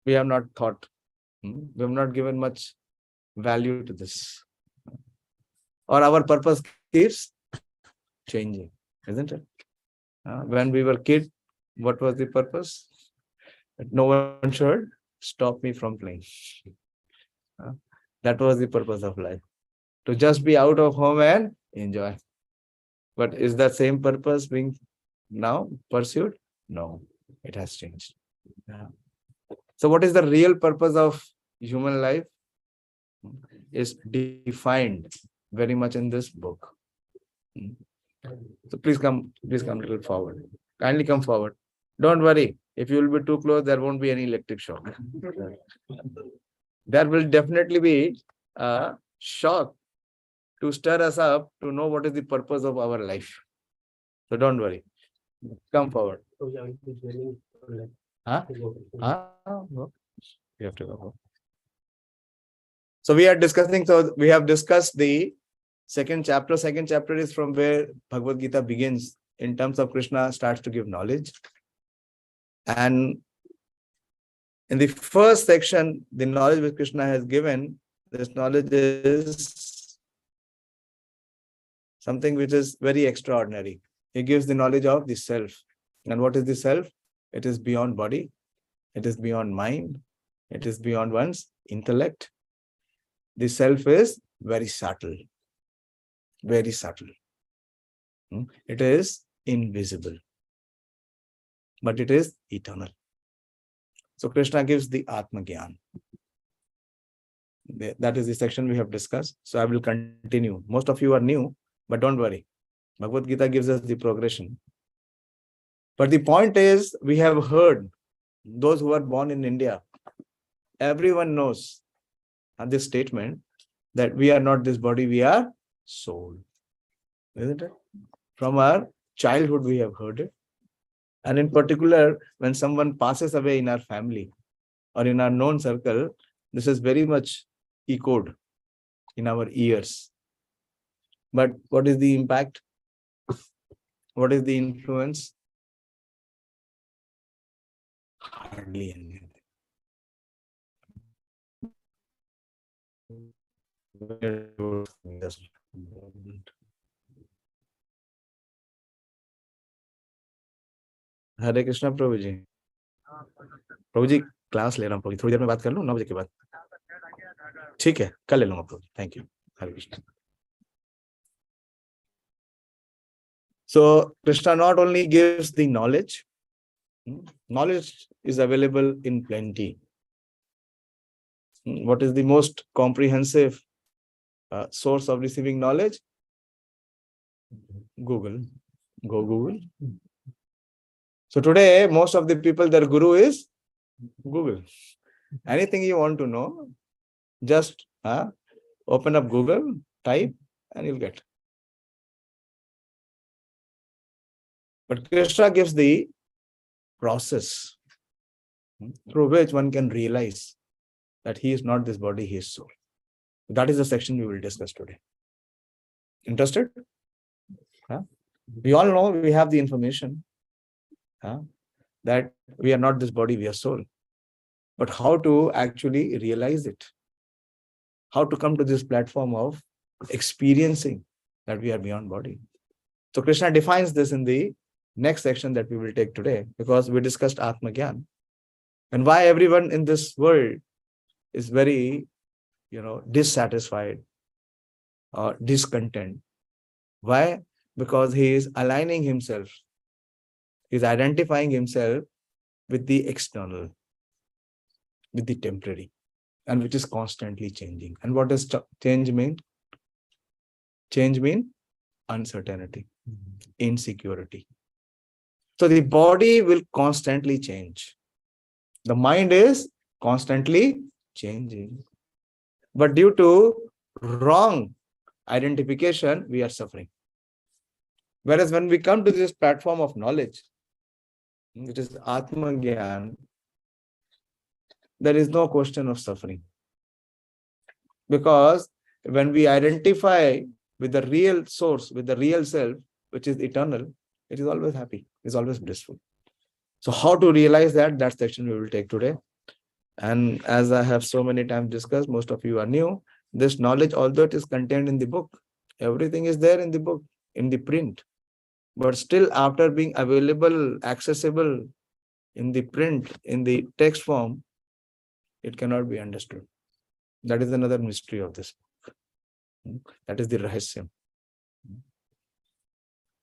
We have not thought. We have not given much value to this. Or our purpose keeps changing, isn't it? When we were kids, what was the purpose? That no one should stop me from playing. That was the purpose of life. To just be out of home and enjoy. But is that same purpose being now pursued? No, it has changed. So what is the real purpose of human life? Is defined very much in this book. So please come a little forward. Kindly come forward. Don't worry. If you will be too close, there won't be any electric shock. There will definitely be a shock to stir us up to know what is the purpose of our life. So don't worry. Come forward. Huh? No. You have to go. So we are discussing, so we have discussed the second chapter. Second chapter is from where Bhagavad-gīta begins in terms of Krishna starts to give knowledge. And in the first section, the knowledge which Krishna has given, this knowledge is something which is very extraordinary. He gives the knowledge of the self. And what is the self? It is beyond body. It is beyond mind. It is beyond one's intellect. The self is very subtle. Very subtle. It is invisible. But it is eternal. So Krishna gives the Atma Gyan. That is the section we have discussed. So I will continue. Most of you are new, but don't worry. Bhagavad-gīta gives us the progression. But the point is, we have heard, those who are born in India, everyone knows this statement that we are not this body, we are soul. Isn't it? From our childhood, we have heard it. And in particular, when someone passes away in our family or in our known circle, this is very much echoed in our ears. But what is the impact? What is the influence? Hardly anything. Hare Krishna Prabhu ji class ले रहा हूँ प्रभु जी, थोड़ी देर में बात कर लूँ 9 बजे के बाद. ठीक है, कल ले लूंगा Prabhu ji. Thank you. Hare Krishna. So Krishna not only gives the knowledge, knowledge is available in plenty. What is the most comprehensive source of receiving knowledge? Google. Go Google. So today, most of the people, their guru is Google. Anything you want to know, just open up Google, type, and you'll get. But Krishna gives the process through which one can realize that he is not this body, he is soul. That is the section we will discuss today. Interested? We all know, we have the information that we are not this body, we are soul. But how to actually realize it? How to come to this platform of experiencing that we are beyond body? So Krishna defines this in the next section that we will take today, because we discussed Atma Gyan and why everyone in this world is very, dissatisfied or discontent. Why? Because he is aligning himself. He is identifying himself with the external, with the temporary, and which is constantly changing. And what does change mean? Change means uncertainty, insecurity. So the body will constantly change. The mind is constantly changing. But due to wrong identification, we are suffering. Whereas when we come to this platform of knowledge, which is Atma Gyan, there is no question of suffering. Because when we identify with the real source, with the real self, which is eternal, it is always happy, it is always blissful. So how to realize that? That section we will take today. And as I have so many times discussed, most of you are new, this knowledge, although it is contained in the book, everything is there in the book, in the print, but still after being available, accessible in the print, in the text form, it cannot be understood. That is another mystery of this book. That is the rahasyam.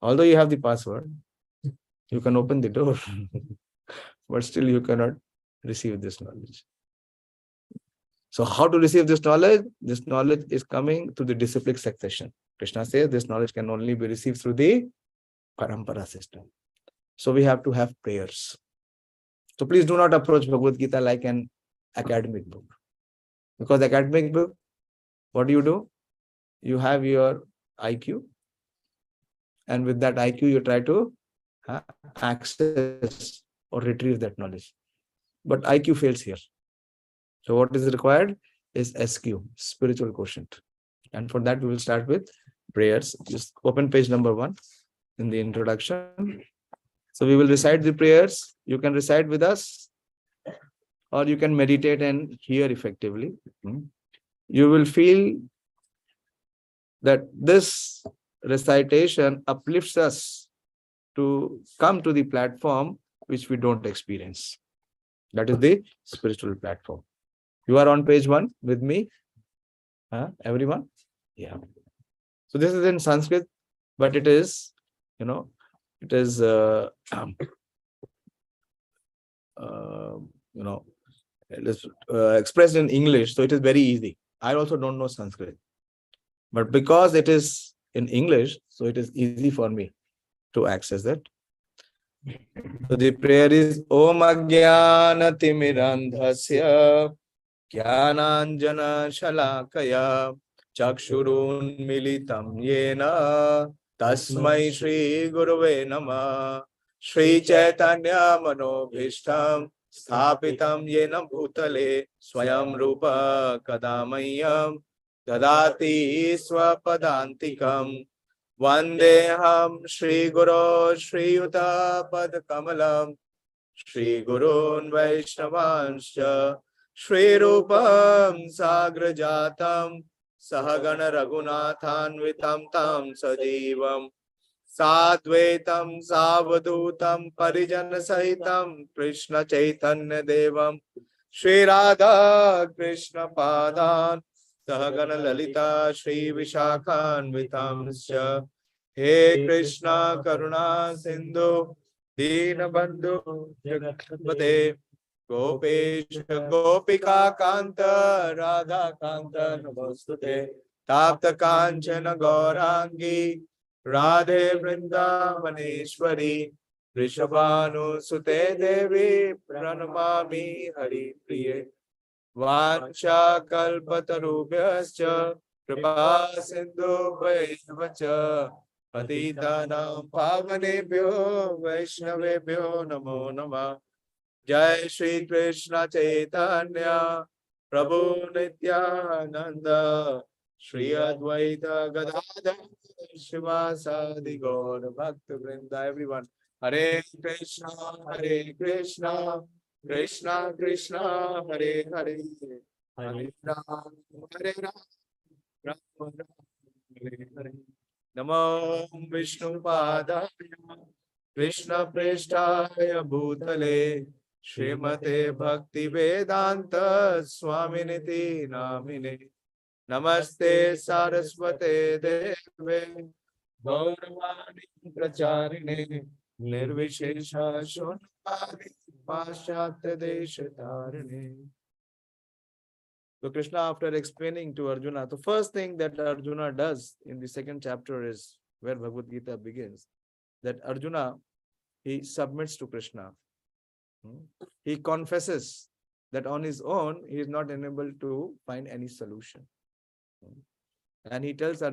Although you have the password, you can open the door, but still you cannot receive this knowledge. So how to receive this knowledge? This knowledge is coming through the disciplic succession. Krishna says this knowledge can only be received through the parampara system. So we have to have prayers. So please do not approach Bhagavad-gīta like an academic book. Because academic book, what do? You have your IQ, and with that IQ you try to access or retrieve that knowledge. But IQ fails here. So what is required is SQ, spiritual quotient. And for that we will start with prayers. Just open page number 1 in the introduction. So we will recite the prayers. You can recite with us, or you can meditate and hear effectively. You will feel that this recitation uplifts us to come to the platform which we don't experience. That is the spiritual platform. You are on page 1 with me? Everyone? Yeah. So this is in Sanskrit, but it is, it is, expressed in English. So it is very easy. I also don't know Sanskrit. But because it is in English, so it is easy for me to access that. So the prayer is Om Ajnana Timirandhasya Jnananjana Shalakaya Chakshurun Militam Yena Tasmai Shri Gurave Namah Shri Chaitanya Manobhishtam Sthapitam Yena Bhutale Swayam Rupa Kadamayam Dadati Swapadantikam Vandeham Shri Guru Shri Yuta Pad Kamalam Shri Gurun Vaishnavanscha Shri Rupam Sagrajatam Sahagana Raghunathanvitam Tam Sajivam Sadvaitam Savadutam Parijana Sahitam Krishna Chaitanya Devam Shri Radha Krishna Padan Sahagana Lalita Shri Vishakhanvitamscha He Krishna Karuna Sindhu Dīnabandhu Jagatpate Gopesh Gopika Kanta Radha Kanta Namostute Tapta Kanchana Gaurangi Radhe Vrindavaneshwari Rishabhanu Sute Devi Pranamami Hari Priye Vacha Kalpatarubhyascha Kripa Sindhu Vaishnavacha Patitanam Pavanebhyo Vaishnavebhyo Namo Namah Jai Shri Krishna Chaitanya Prabhu Nityananda Shri Advaita Gadadhar Shivasadi Gaur Bhakta Vrinda. Everyone, Hare Krishna, Krishna Krishna, Hare Hare, Hare Ram, Hare Ram, Ram Ram, Hare Hare. Namo Vishnu Padaya, Krishna Preshtaya Bhutale, Srimate Bhakti Vedanta Swaminiti Namine. Namaste Saraswate Deve, Gauravani Pracharine, Nirvishesha Shunpari Paschatya Deshatarine. So Krishna, after explaining to Arjuna, the first thing that Arjuna does in the second chapter is where Bhagavad-gīta begins, that Arjuna, he submits to Krishna. He confesses that on his own, he is not enabled to find any solution. And he tells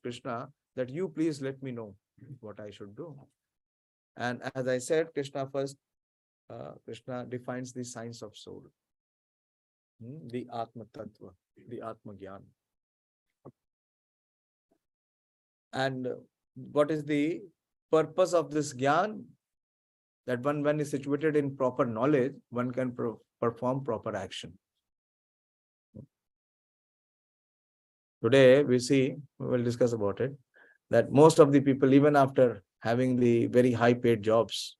Krishna that you please let me know what I should do. And as I said, Krishna defines the science of soul, the Atma Tattva, the Atma Gyan. And what is the purpose of this Gyan? That when is situated in proper knowledge, one can perform proper action. Today, we will discuss about it, that most of the people, even after having the very high paid jobs,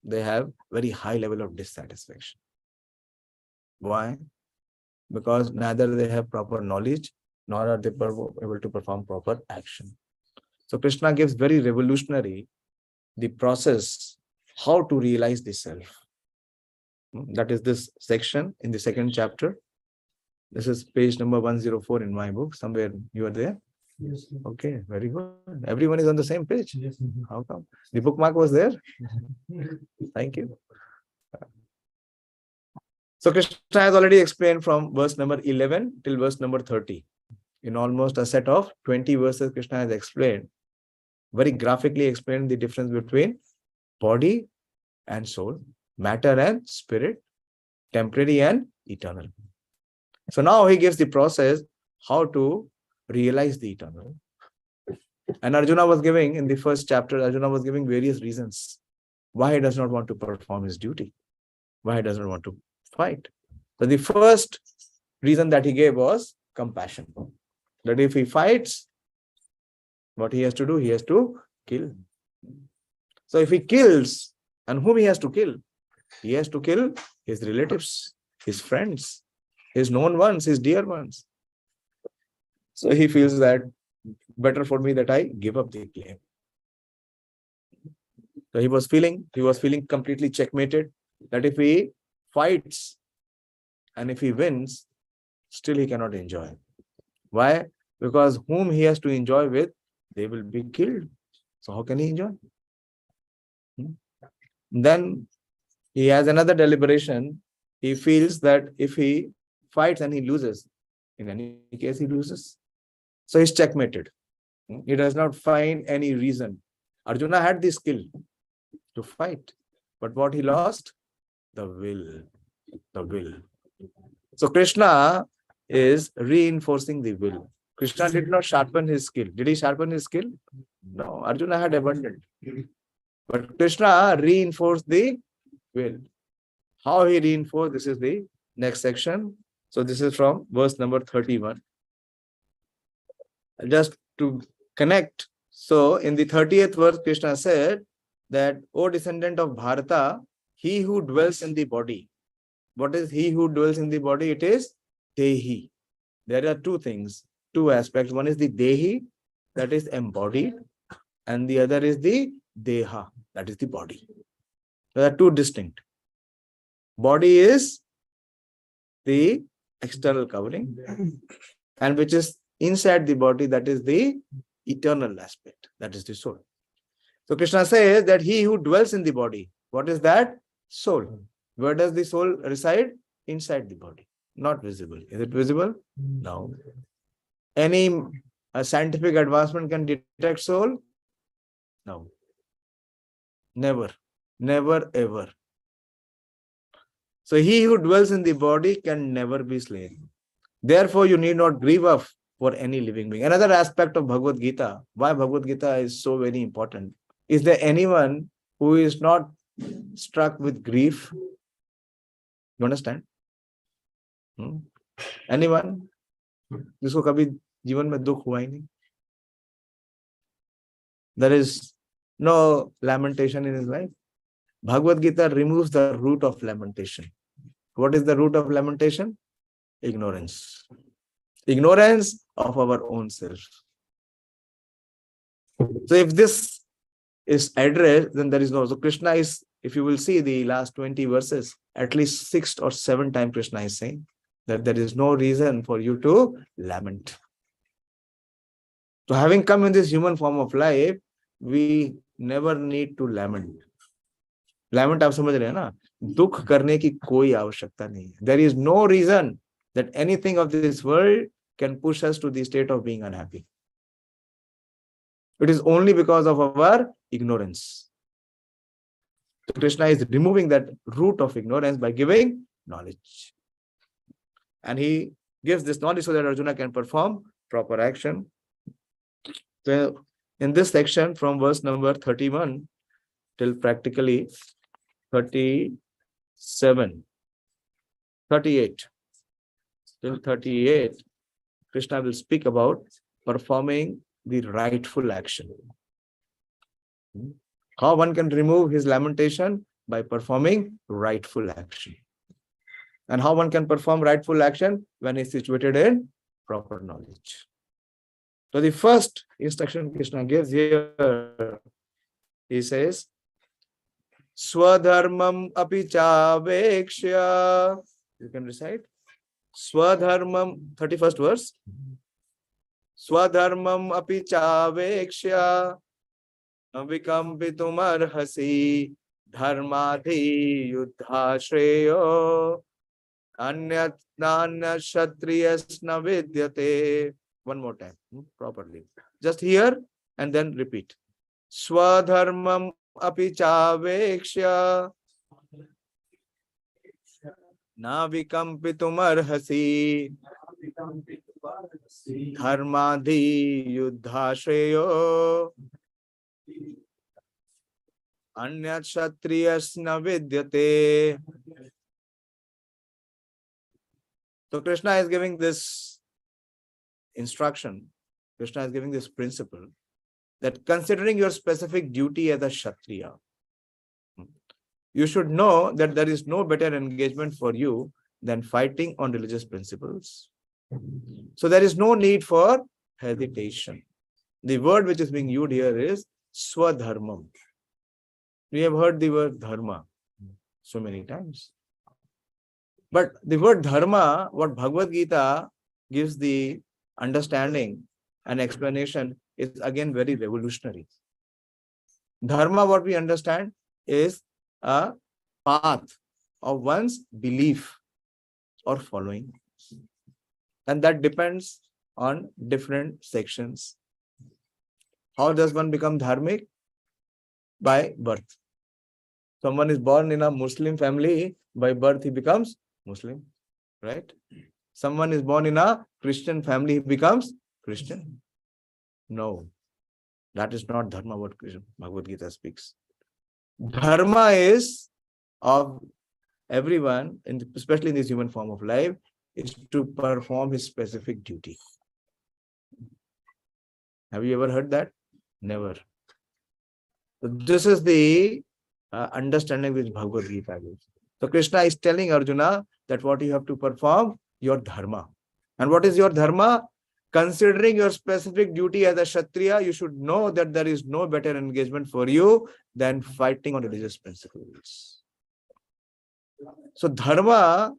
they have very high level of dissatisfaction. Why? Because neither they have proper knowledge, nor are they able to perform proper action. So Krishna gives very revolutionary the process how to realize the self. That is this section in the second chapter. This is page number 104 in my book. Somewhere you are there? Yes. Okay, very good. Everyone is on the same page. Yes. How come? The bookmark was there? Thank you. So Krishna has already explained from verse number 11 till verse number 30. In almost a set of 20 verses, Krishna has explained, very graphically explained the difference between body and soul, matter and spirit, temporary and eternal. So now he gives the process how to realize the eternal. And Arjuna was giving, in the first chapter, Arjuna was giving various reasons why he does not want to perform his duty, why he does not want to fight. So the first reason that he gave was compassion. That if he fights, what he has to do? He has to kill. So if he kills, and whom he has to kill? He has to kill his relatives, his friends, his known ones, his dear ones. So he feels that better for me that I give up the claim. So he was feeling completely checkmated, that if he fights and if he wins, still he cannot enjoy. Why? Because whom he has to enjoy with, they will be killed. So how can he enjoy? Then he has another deliberation. He feels that if he fights and he loses, in any case he loses. So he's checkmated. He does not find any reason. Arjuna had the skill to fight, but what he lost? The will. The will. So Krishna is reinforcing the will. Krishna did not sharpen his skill. Did he sharpen his skill? No. Arjuna had abundant. But Krishna reinforced the will. How he reinforced? This is the next section. So this is from verse number 31. Just to connect. So in the 30th verse, Krishna said that, O descendant of Bharata, he who dwells in the body. What is he who dwells in the body? It is Dehi. There are two things, two aspects. One is the Dehi, that is embodied, and the other is the Deha, that is the body. There are two distinct. Body is the external covering, and which is inside the body, that is the eternal aspect, that is the soul. So Krishna says that he who dwells in the body, what is that? Soul. Where does the soul reside? Inside the body, not visible. Is it visible? No. Any scientific advancement can detect soul? No. Never. Never ever. So he who dwells in the body can never be slain. Therefore, you need not grieve up for any living being. Another aspect of Bhagavad-gīta, why Bhagavad-gīta is so very important. Is there anyone who is not struck with grief? You understand? Anyone? जिसको कभी जीवन में दुख हुआ ही नहीं? There is no lamentation in his life. Bhagavad-gīta removes the root of lamentation. What is the root of lamentation? Ignorance. Ignorance of our own self. So if this is addressed, then there is no. So Krishna is, if you will see the last 20 verses, at least 6 or 7 times Krishna is saying that there is no reason for you to lament. So having come in this human form of life, we never need to lament. Lament आप समझ रहे हैं ना? दुख करने की कोई आवश्यकता नहीं है. There is no reason that anything of this world can push us to the state of being unhappy. It is only because of our ignorance. So Krishna is removing that root of ignorance by giving knowledge. And he gives this knowledge so that Arjuna can perform proper action. So in this section, from verse number 31 till practically 37, 38. Till 38, Krishna will speak about performing the rightful action. How one can remove his lamentation? By performing rightful action. And how one can perform rightful action? When he is situated in proper knowledge. So the first instruction Krishna gives here, he says, Swadharmam api chavekshya. You can recite. Swadharmam, 31st verse. Swadharmam api chavekshya avikampitum arhasi dharmadhi yuddha shreyo anyat nanya kshatriyasna vidyate. One more time, properly. Just hear and then repeat. Swadharmam api chavekshya na vikampitum arhasi dharmadhi yuddha shreyo anyat kshatriyasna vidyate. So Krishna is giving this instruction, Krishna is giving this principle that considering your specific duty as a Kshatriya, you should know that there is no better engagement for you than fighting on religious principles. So there is no need for hesitation. The word which is being used here is Swadharmam. We have heard the word dharma so many times. But the word dharma, what Bhagavad-gīta gives the understanding and explanation, is again very revolutionary. Dharma, what we understand, is a path of one's belief or following. And that depends on different sections. How does one become dharmic? By birth. Someone is born in a Muslim family, by birth he becomes Muslim, right? Someone is born in a Christian family, he becomes Christian. No, that is not dharma what Bhagavad-gīta speaks. Dharma is of everyone, especially in this human form of life, is to perform his specific duty. Have you ever heard that? Never. So this is the understanding which Bhagavad-gīta gives. So Krishna is telling Arjuna that what you have to perform, your dharma. And what is your dharma? Considering your specific duty as a Kshatriya, you should know that there is no better engagement for you than fighting on religious principles. So dharma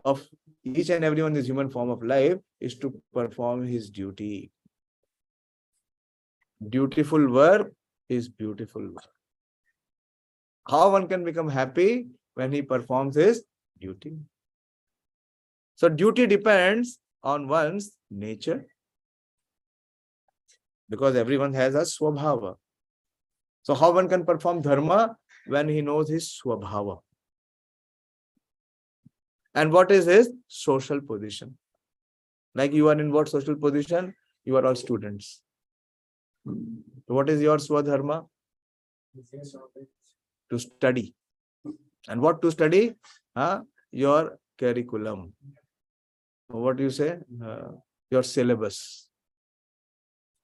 of each and everyone in this human form of life is to perform his duty. Dutiful work is beautiful work. How one can become happy? When he performs his duty. So duty depends on one's nature, because everyone has a swabhava. So how one can perform dharma? When he knows his swabhava. And what is his social position? Like you are in what social position? You are all students. So what is your swadharma? To study. And what to study? Your curriculum. What do you say? Your syllabus.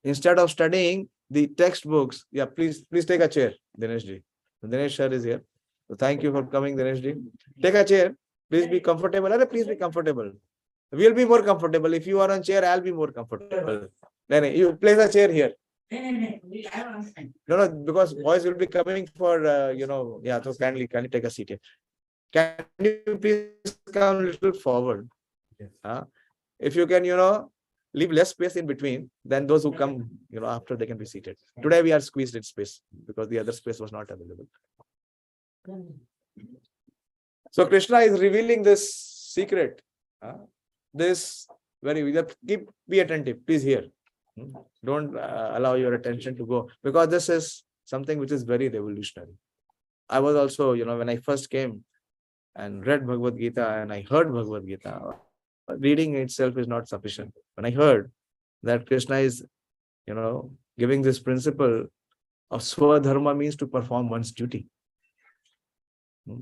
Instead of studying the textbooks, yeah, please take a chair, Dinesh ji. Dinesh sir is here. So thank you for coming, Dinesh ji. Take a chair. Please be comfortable. Please be comfortable. We'll be more comfortable. If you are on chair, I'll be more comfortable. You place a chair here. No, because boys will be coming for, yeah, so kindly take a seat here. Can you please come a little forward? If you can, leave less space in between, then those who come, after they can be seated. Today we are squeezed in space because the other space was not available. So Krishna is revealing this secret. This be attentive, please hear. Don't allow your attention to go, because this is something which is very revolutionary. I was also, when I first came and read Bhagavad-gīta and I heard Bhagavad-gīta, reading itself is not sufficient. When I heard that Krishna is, giving this principle of Swadharma means to perform one's duty.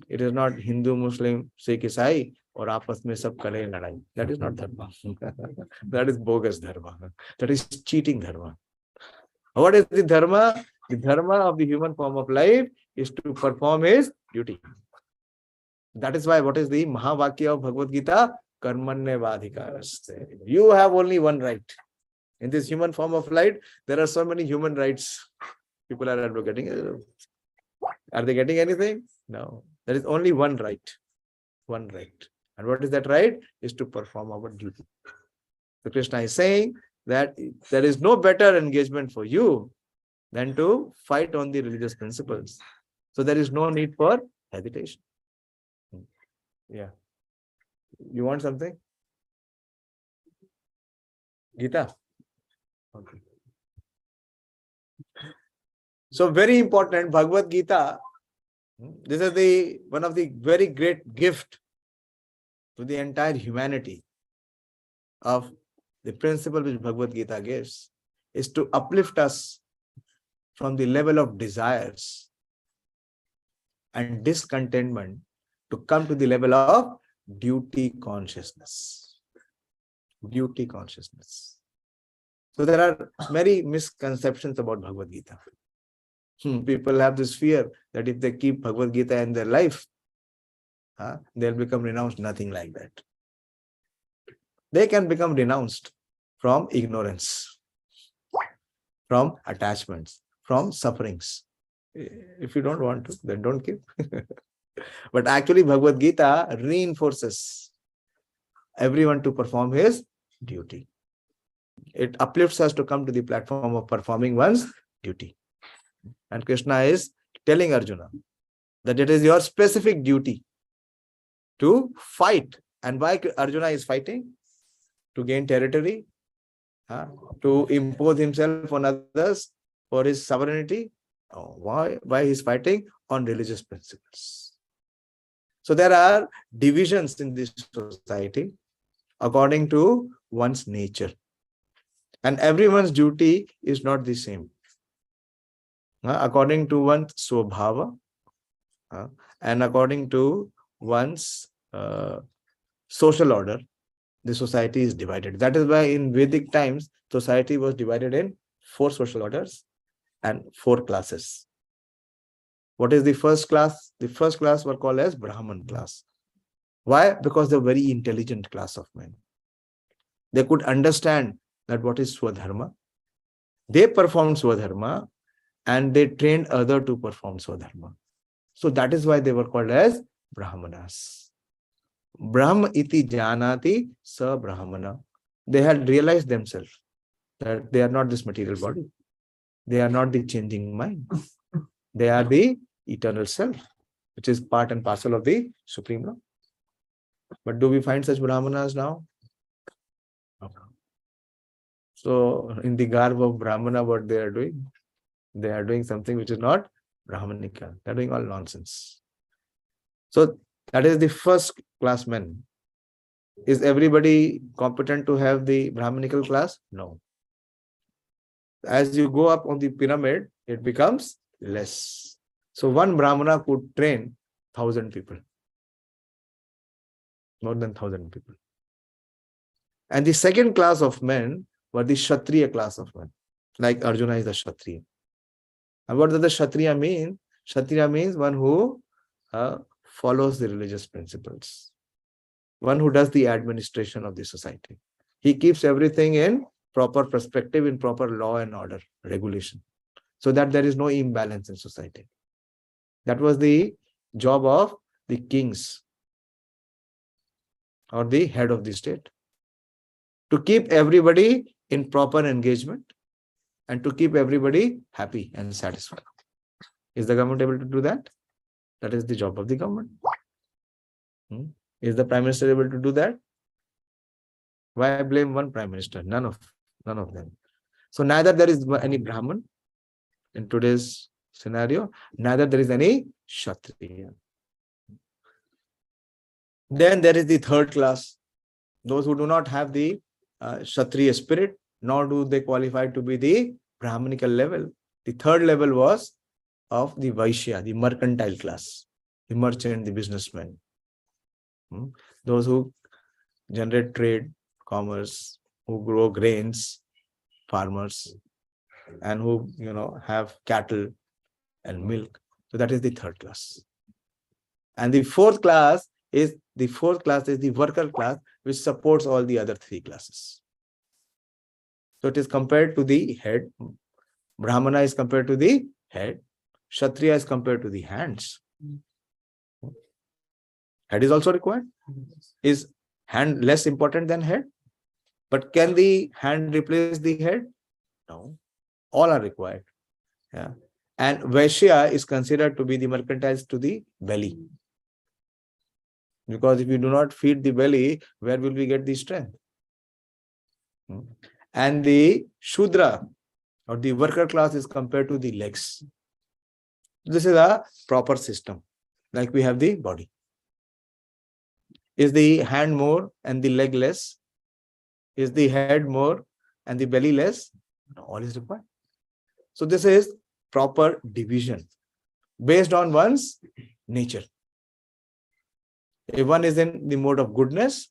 It is not Hindu, Muslim, Sikh, Isai, or aapas mein sab kare ladai. That is not dharma. That is bogus dharma. That is cheating dharma. What is the dharma? The dharma of the human form of life is to perform his duty. That is why what is the Mahavakya of Bhagavad-gīta? Karmanyavadhikaraste. You have only one right. In this human form of life, there are so many human rights. People are advocating. Are they getting anything? No. There is only one right. One right. And what is that right? Is to perform our duty. So Krishna is saying that there is no better engagement for you than to fight on the religious principles. So there is no need for hesitation. Yeah. You want something? Gita? Okay. So very important, Bhagavad-gīta. This is one of the very great gift to the entire humanity of the principle which Bhagavad-gīta gives is to uplift us from the level of desires and discontentment to come to the level of duty consciousness. Duty consciousness. So there are many misconceptions about Bhagavad-gīta. People have this fear that if they keep Bhagavad-gīta in their life, they'll become renounced. Nothing like that. They can become renounced from ignorance, from attachments, from sufferings. If you don't want to, then don't keep. But actually Bhagavad-gīta reinforces everyone to perform his duty. It uplifts us to come to the platform of performing one's duty. And Krishna is telling Arjuna that it is your specific duty to fight. And why Arjuna is fighting? To gain territory, to impose himself on others for his sovereignty. Why he is fighting? On religious principles. So there are divisions in this society according to one's nature. And everyone's duty is not the same. According to one's swabhava and according to one's social order, the society is divided. That is why in Vedic times, society was divided in 4 social orders and 4 classes. What is the first class? The first class were called as Brahman class. Why? Because they're very intelligent class of men. They could understand that what is Swadharma. They performed Swadharma and they trained others to perform Swadharma. So that is why they were called as Brahmanas. Brahma iti janati sa Brahmana. They had realized themselves that they are not this material body. They are not the changing mind. They are the eternal self, which is part and parcel of the Supreme Law. But do we find such Brahmanas now? No. So in the garb of Brahmana, what they are doing? They are doing something which is not Brahmanika. They are doing all nonsense. So that is the first class men. Is everybody competent to have the Brahmanical class? No. As you go up on the pyramid, it becomes less. So one Brahmana could train 1,000 people. More than 1,000 people. And the second class of men were the Kshatriya class of men. Like Arjuna is the Kshatriya. And what does the Kshatriya mean? Kshatriya means one who follows the religious principles. One who does the administration of the society. He keeps everything in proper perspective, in proper law and order, regulation, so that there is no imbalance in society. That was the job of the kings or the head of the state. To keep everybody in proper engagement and to keep everybody happy and satisfied. Is the government able to do that? That is the job of the government. Is the Prime Minister able to do that? Why blame one Prime Minister? None of them. So neither there is any Brahman in today's scenario, neither there is any Kshatriya. Then there is the third class. Those who do not have the Kshatriya spirit, nor do they qualify to be the Brahmanical level. The third level was of the Vaishya, the mercantile class. the merchant, the businessman. Those who generate trade, commerce, who grow grains, farmers, and who have cattle and milk. So that is the third class. And the fourth class is the worker class, which supports all the other three classes. So it is compared to the head. Brahmana is compared to the head. Kshatriya is compared to the hands. Head is also required. Is hand less important than head? But can the hand replace the head? No. All are required. Yeah. And Vaishya is considered to be the mercantile to the belly. Because if you do not feed the belly, where will we get the strength? And the Shudra or the worker class is compared to the legs. This is a proper system. Like we have the body. Is the hand more and the leg less? Is the head more and the belly less? No, all is required. So this is proper division based on one's nature. If one is in the mode of goodness,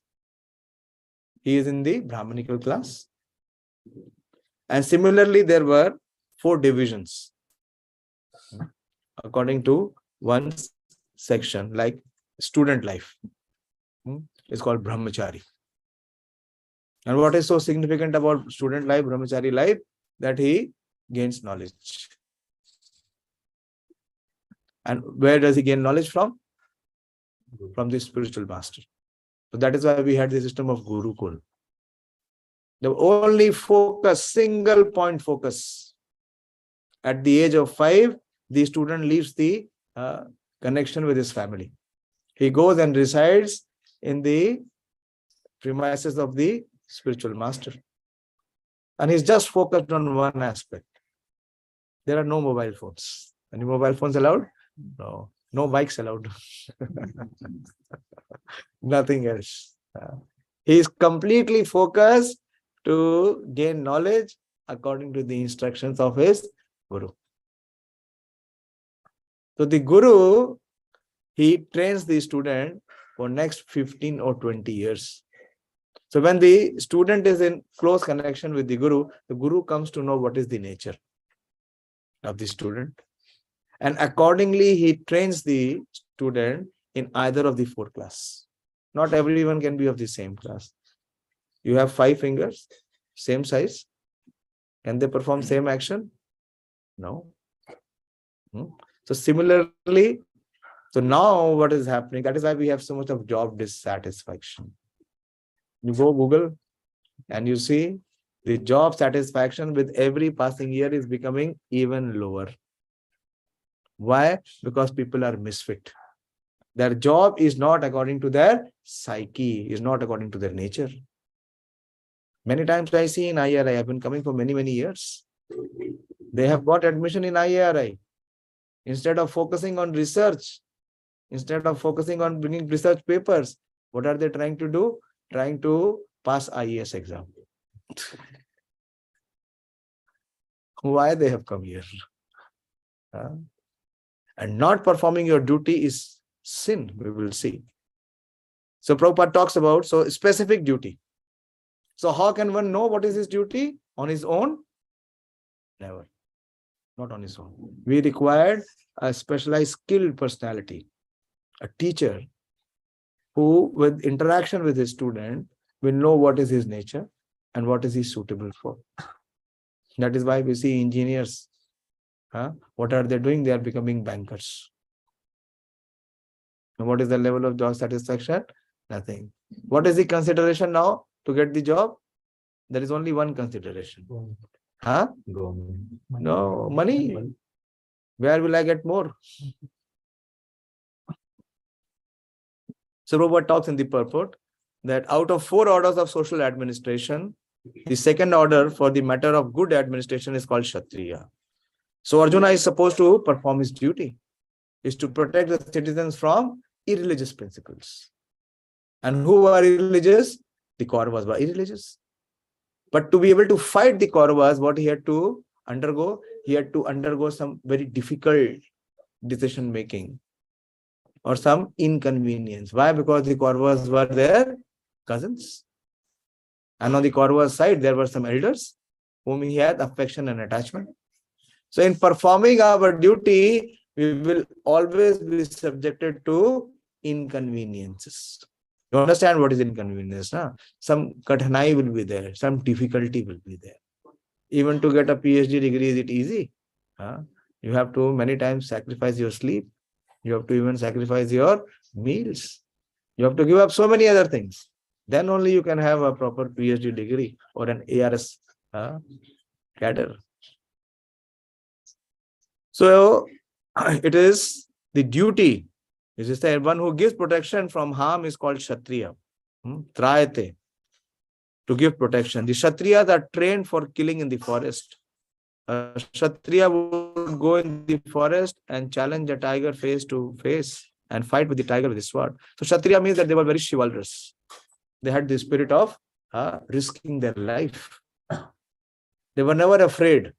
he is in the Brahmanical class. And similarly, there were 4 divisions according to one's section, like student life is called Brahmachari. And what is so significant about student life, Brahmachari life? That he gains knowledge. And where does he gain knowledge from? From the spiritual master. So that is why we had the system of Gurukul. The only focus, single point focus. At the age of 5, the student leaves the connection with his family. He goes and resides in the premises of the spiritual master. And he's just focused on one aspect. There are no mobile phones. Any mobile phones allowed? No. No bikes allowed. Nothing else. He is completely focused to gain knowledge according to the instructions of his Guru. So the Guru, he trains the student for next 15 or 20 years. So when the student is in close connection with the Guru comes to know what is the nature of the student. And accordingly, he trains the student in either of the 4 classes. Not everyone can be of the same class. You have 5 fingers, same size. Can they perform same action? No. So similarly, so now what is happening? That is why we have so much of job dissatisfaction. You go Google and you see the job satisfaction with every passing year is becoming even lower. Why? Because people are misfit. Their job is not according to their psyche, is not according to their nature. Many times I see in IRI, I've been coming for many, many years. They have got admission in IRI. Instead of focusing on research, instead of focusing on bringing research papers, what are they trying to do? Trying to pass IAS exam. Why they have come here? And not performing your duty is sin, we will see. So Prabhupada talks about specific duty. So how can one know what is his duty? On his own? Never. Not on his own. We required a specialized skilled personality, a teacher who with interaction with his student will know what is his nature and what is he suitable for. That is why we see engineers. What are they doing? They are becoming bankers. And what is the level of job satisfaction? Nothing. What is the consideration now to get the job? There is only one consideration. No, money. Where will I get more? So Prabhupada talks in the purport that out of 4 orders of social administration, the second order for the matter of good administration is called Kshatriya. So Arjuna is supposed to perform his duty, is to protect the citizens from irreligious principles. And who are irreligious? The Kauravas were irreligious. But to be able to fight the Kauravas, what he had to undergo? He had to undergo some very difficult decision making. or some inconvenience. Why? Because the Kauravas were their cousins. And on the Kauravas side, there were some elders whom he had affection and attachment. So in performing our duty, we will always be subjected to inconveniences. You understand what is inconvenience? Huh? Some kathanai will be there, some difficulty will be there. Even to get a PhD degree, is it easy? Huh? You have to many times sacrifice your sleep. You have to even sacrifice your meals. You have to give up so many other things. Then only you can have a proper PhD degree or an ARS cadre. So it is the duty. This is the one who gives protection from harm is called Kshatriya. Trayate. To give protection. The Kshatriyas are trained for killing in the forest. A Kshatriya would go in the forest and challenge a tiger face to face and fight with the tiger with his sword. So Kshatriya means that they were very chivalrous. They had the spirit of risking their life. They were never afraid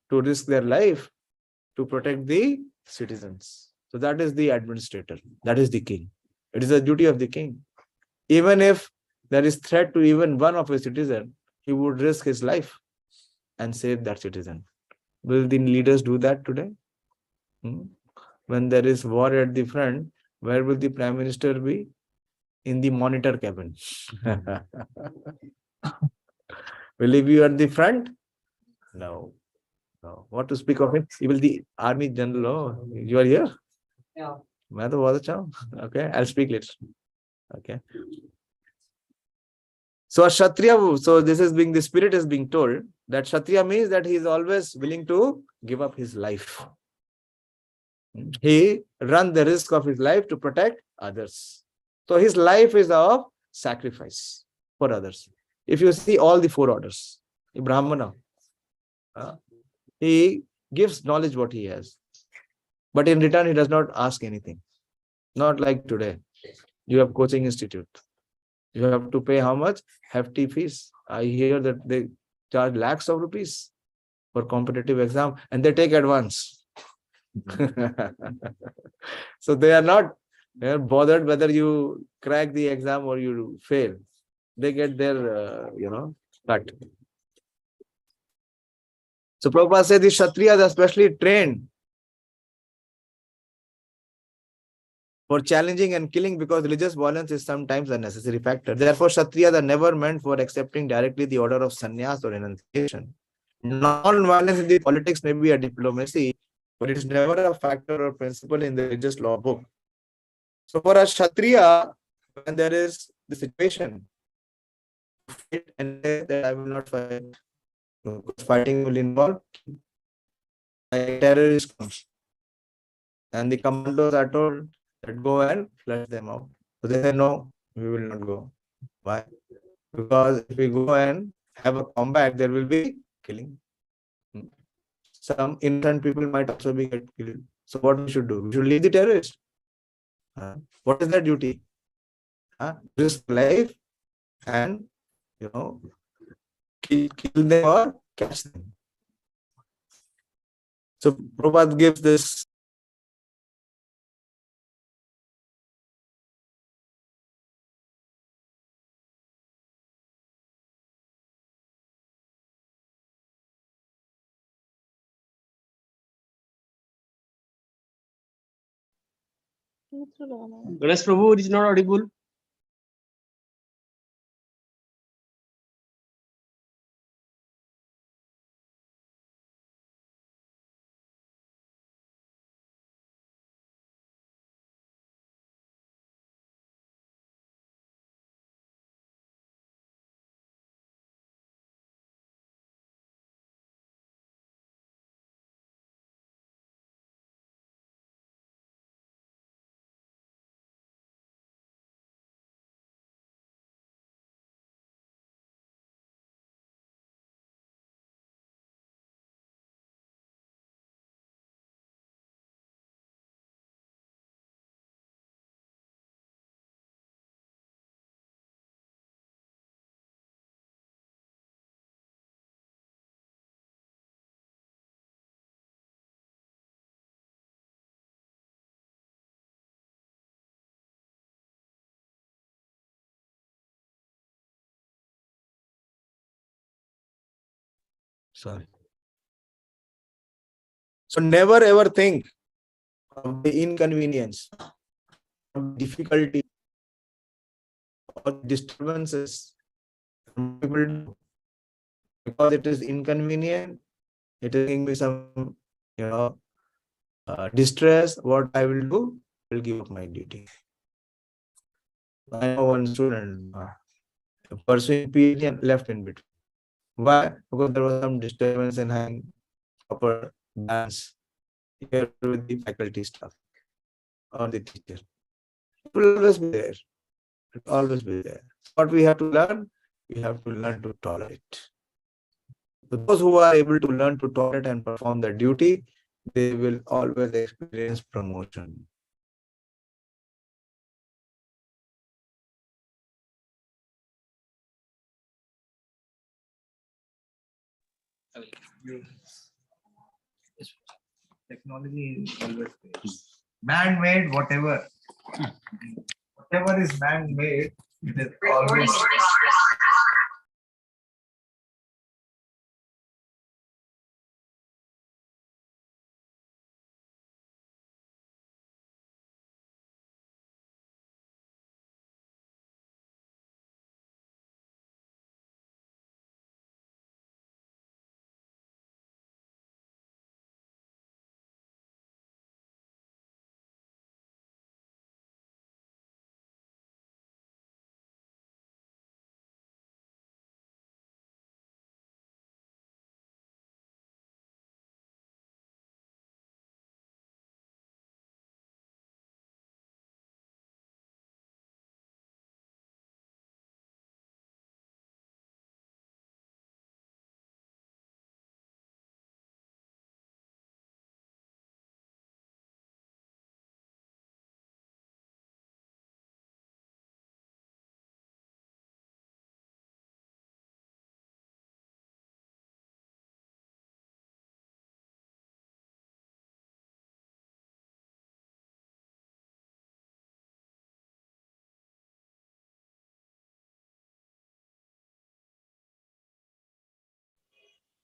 to risk their life to protect the citizens. So that is the administrator. That is the king. It is the duty of the king. Even if there is threat to even one of his citizens, he would risk his life and save that citizen. Will the leaders do that today? When there is war at the front, where will the prime minister be? In the monitor cabin. Will he be at the front? No. No. What to speak of it? He will the army general. Oh, you are here? Yeah. Okay, I'll speak later. Okay. So a Kshatriya, so this is being, the spirit is being told that Kshatriya means that he is always willing to give up his life. He runs the risk of his life to protect others. So his life is of sacrifice for others. If you see all the four orders, the Brahmana, he gives knowledge what he has. But in return, he does not ask anything. Not like today. You have coaching institute. You have to pay how much? Hefty fees. I hear that they charge lakhs of rupees for competitive exam and they take advance. So they are not bothered whether you crack the exam or you fail. They get their, cut. So Prabhupada said the Kshatriyas are especially trained for challenging and killing because religious violence is sometimes a necessary factor. Therefore, Kshatriyas are never meant for accepting directly the order of sannyas or renunciation. Non-violence in the politics may be a diplomacy, but it is never a factor or principle in the religious law book. So for a Kshatriya, when there is the situation, fight and say that I will not fight, because fighting will involve terrorist comes. And the commandos are told that go and flush them out. So they say, no, we will not go. Why? Because if we go and have a combat, there will be killing. Some innocent people might also be get killed. So what we should do? We should leave the terrorists. What is their duty? Risk life and, kill them or catch them. So Prabhupada gives this Ganesh Prabhu, it is not audible. Sorry. So never ever think of the inconvenience, of difficulty, or disturbances people do, because it is inconvenient. It is giving me some, distress. What I will do, I will give up my duty. I know one student pursuing PhD and left in between. Why? Because there was some disturbance in having proper balance here with the faculty staff or the teacher. It will always be there. It will always be there. What we have to learn, we have to learn to tolerate. So those who are able to learn to tolerate and perform their duty, they will always experience promotion. Technology is always man-made, whatever is man-made, it is always.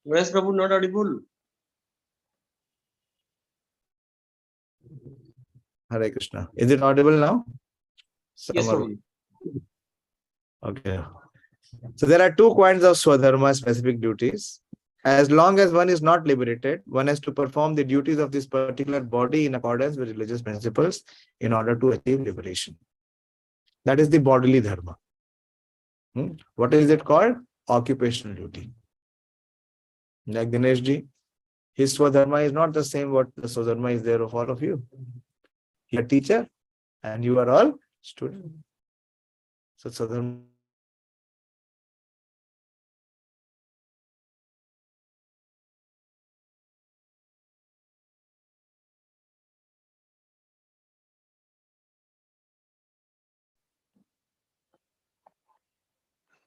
Whereas Prabhu not audible. Hare Krishna. Is it audible now? Yes, Some are- Prabhu. Okay. So there are two kinds of Swadharma, specific duties. As long as one is not liberated, one has to perform the duties of this particular body in accordance with religious principles in order to achieve liberation. That is the bodily dharma. What is it called? Occupational duty. Like Dinesh ji, his Swadharma is not the same what the Swadharma is there of all of you. He is a teacher and you are all students. So Swadharma.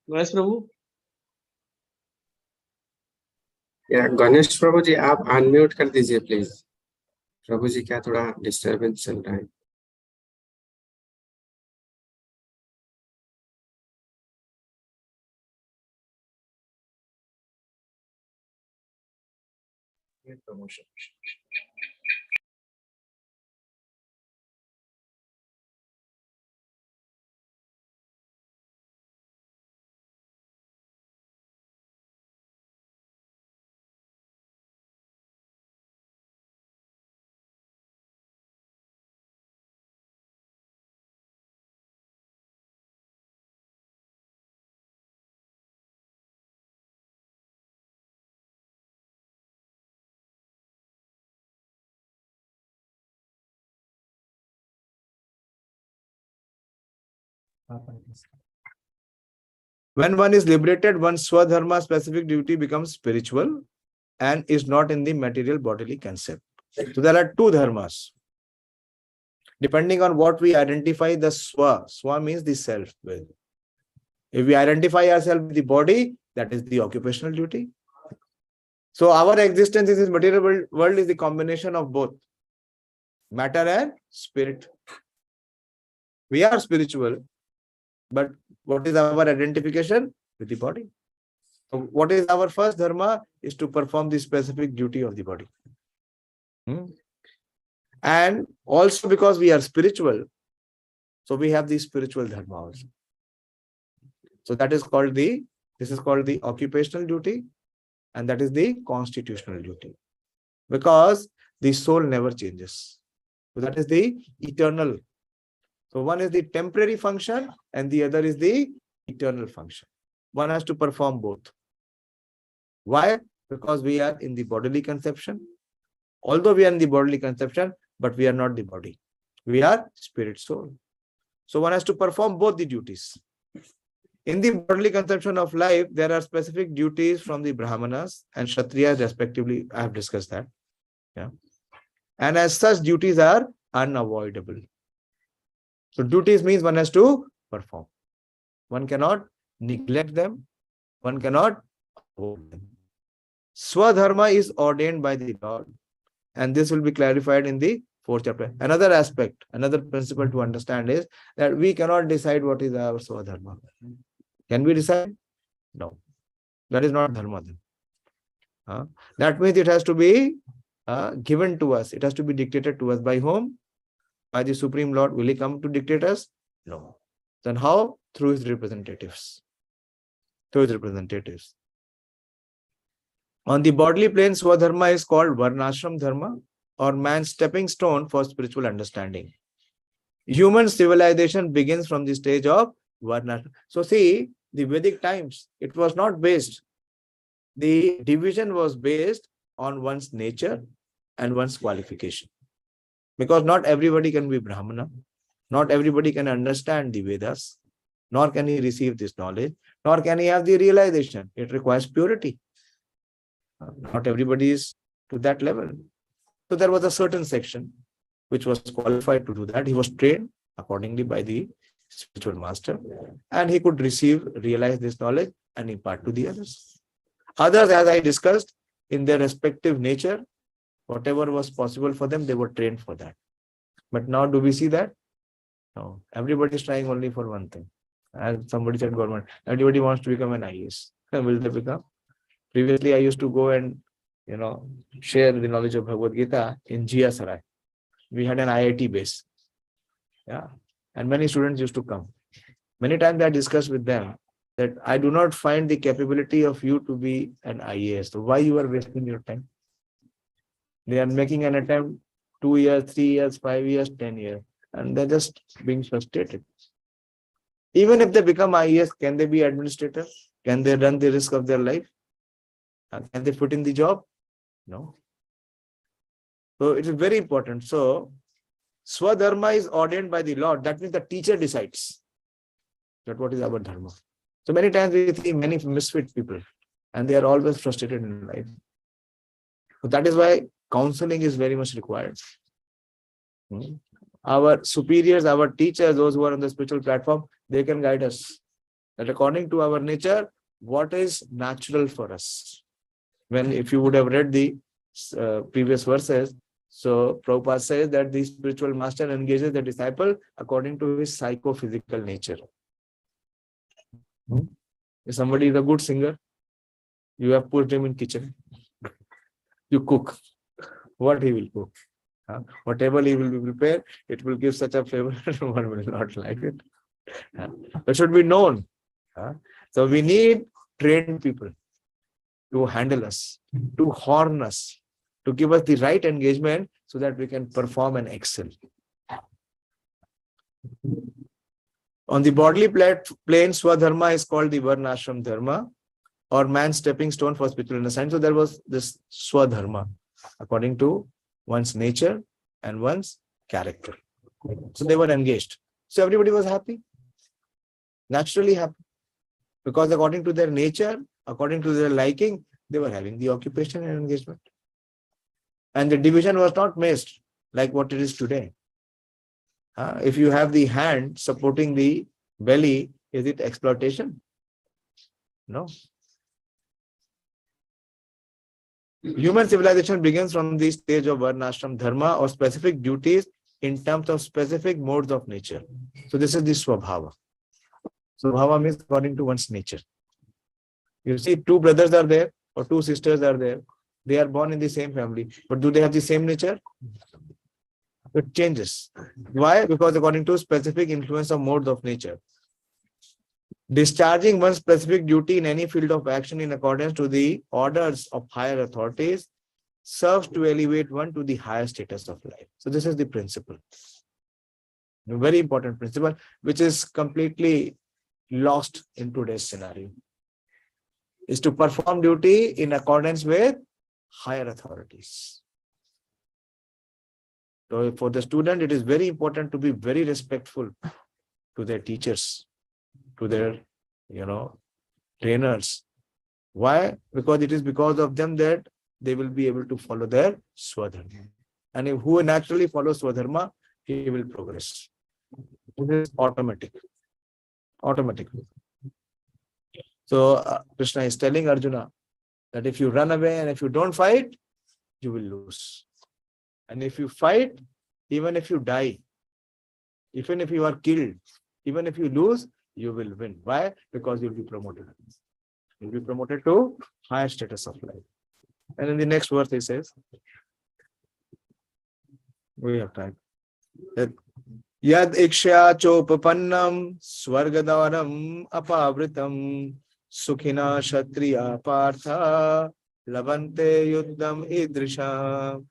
Whereas Prabhu. या गणेश प्रभु जी आप unmute कर दीजिए please. प्रभु जी क्या थोड़ा disturbance चल रहा है। Promotion. When one is liberated, one's Swadharma specific duty becomes spiritual and is not in the material bodily concept. So there are two dharmas. Depending on what we identify the Swa means the self with. If we identify ourselves with the body, that is the occupational duty. So our existence in this material world is the combination of both matter and spirit. We are spiritual, but what is our identification? With the body. So what is our first dharma? Is to perform the specific duty of the body. And also because we are spiritual, so we have the spiritual dharma also. So that is called this is called the occupational duty, and that is the constitutional duty. Because the soul never changes. So that is the eternal. So one is the temporary function and the other is the eternal function. One has to perform both. Why? Because we are in the bodily conception. Although we are in the bodily conception, but we are not the body. We are spirit soul. So one has to perform both the duties. In the bodily conception of life, there are specific duties from the Brahmanas and Kshatriyas respectively. I have discussed that. Yeah. And as such, duties are unavoidable. So duties means one has to perform. One cannot neglect them. One cannot avoid them. Swadharma is ordained by the Lord. And this will be clarified in the 4th chapter. Another aspect, another principle to understand is that we cannot decide what is our Swadharma. Can we decide? No. That is not dharma then. That means it has to be given to us. It has to be dictated to us. By whom? By the Supreme Lord. Will he come to dictate us? No. Then how? Through his representatives. Through his representatives. On the bodily plane, Swadharma is called Varṇāśrama-dharma, or man's stepping stone for spiritual understanding. Human civilization begins from the stage of Varṇāśrama. So see, the Vedic times, it was not based. The division was based on one's nature and one's qualification. Because not everybody can be Brahmana. Not everybody can understand the Vedas. Nor can he receive this knowledge. Nor can he have the realization. It requires purity. Not everybody is to that level. So there was a certain section which was qualified to do that. He was trained accordingly by the spiritual master, and he could realize this knowledge and impart to the others. Others, as I discussed, in their respective nature, whatever was possible for them, they were trained for that. But now do we see that? No. Everybody is trying only for one thing. As somebody said, government, everybody wants to become an IAS. Will they become? Previously, I used to go and, share the knowledge of Bhagavad-gīta in Jia Sarai. We had an IIT base. Yeah. And many students used to come. Many times I discussed with them that I do not find the capability of you to be an IAS. So why you are wasting your time? They are making an attempt 2 years, 3 years, 5 years, 10 years. And they're just being frustrated. Even if they become IAS, can they be administrators? Can they run the risk of their life? Can they put in the job? No. So it is very important. So Swadharma is ordained by the Lord. That means the teacher decides that what is our dharma. So many times we see many misfit people and they are always frustrated in life. So that is why counseling is very much required. Our superiors, our teachers, those who are on the spiritual platform, they can guide us. That according to our nature, what is natural for us? If you would have read the previous verses, so Prabhupada says that the spiritual master engages the disciple according to his psychophysical nature. If somebody is a good singer, you have put him in kitchen. You cook. What he will cook? Whatever he will be prepared, it will give such a flavor, one will not like it. It should be known. So we need trained people to handle us, to horn us, to give us the right engagement so that we can perform and excel. On the bodily plane, Swadharma is called the Varṇāśrama-dharma, or man's stepping stone for spiritual understanding. So there was this Swadharma according to one's nature and one's character. So they were engaged. So everybody was happy, naturally happy, because according to their nature, according to their liking, they were having the occupation and engagement. And the division was not missed like what it is today. If you have the hand supporting the belly, is it exploitation? No. Human civilization begins from the stage of Varṇāśrama-dharma, or specific duties in terms of specific modes of nature. So this is the Swabhava. Swabhava means according to one's nature. You see, two brothers are there or two sisters are there. They are born in the same family, but do they have the same nature? It changes. Why? Because according to specific influence of modes of nature. Discharging one specific duty in any field of action in accordance to the orders of higher authorities serves to elevate one to the higher status of life. So this is the principle. A very important principle, which is completely lost in today's scenario, is to perform duty in accordance with higher authorities. So for the student, it is very important to be very respectful to their teachers, to their, trainers. Why? Because it is because of them that they will be able to follow their swadharma. And if who naturally follows swadharma, he will progress. It is automatic. Automatically. So Krishna is telling Arjuna that if you run away and if you don't fight, you will lose. And if you fight, even if you die, even if you are killed, even if you lose, you will win. Why? Because you'll be promoted. You'll be promoted to higher status of life. And in the next verse, he says, we have time. Yad ikshya chopapannam swargadaram apavritam sukhina kshatriya partha labante yuddham idrisha.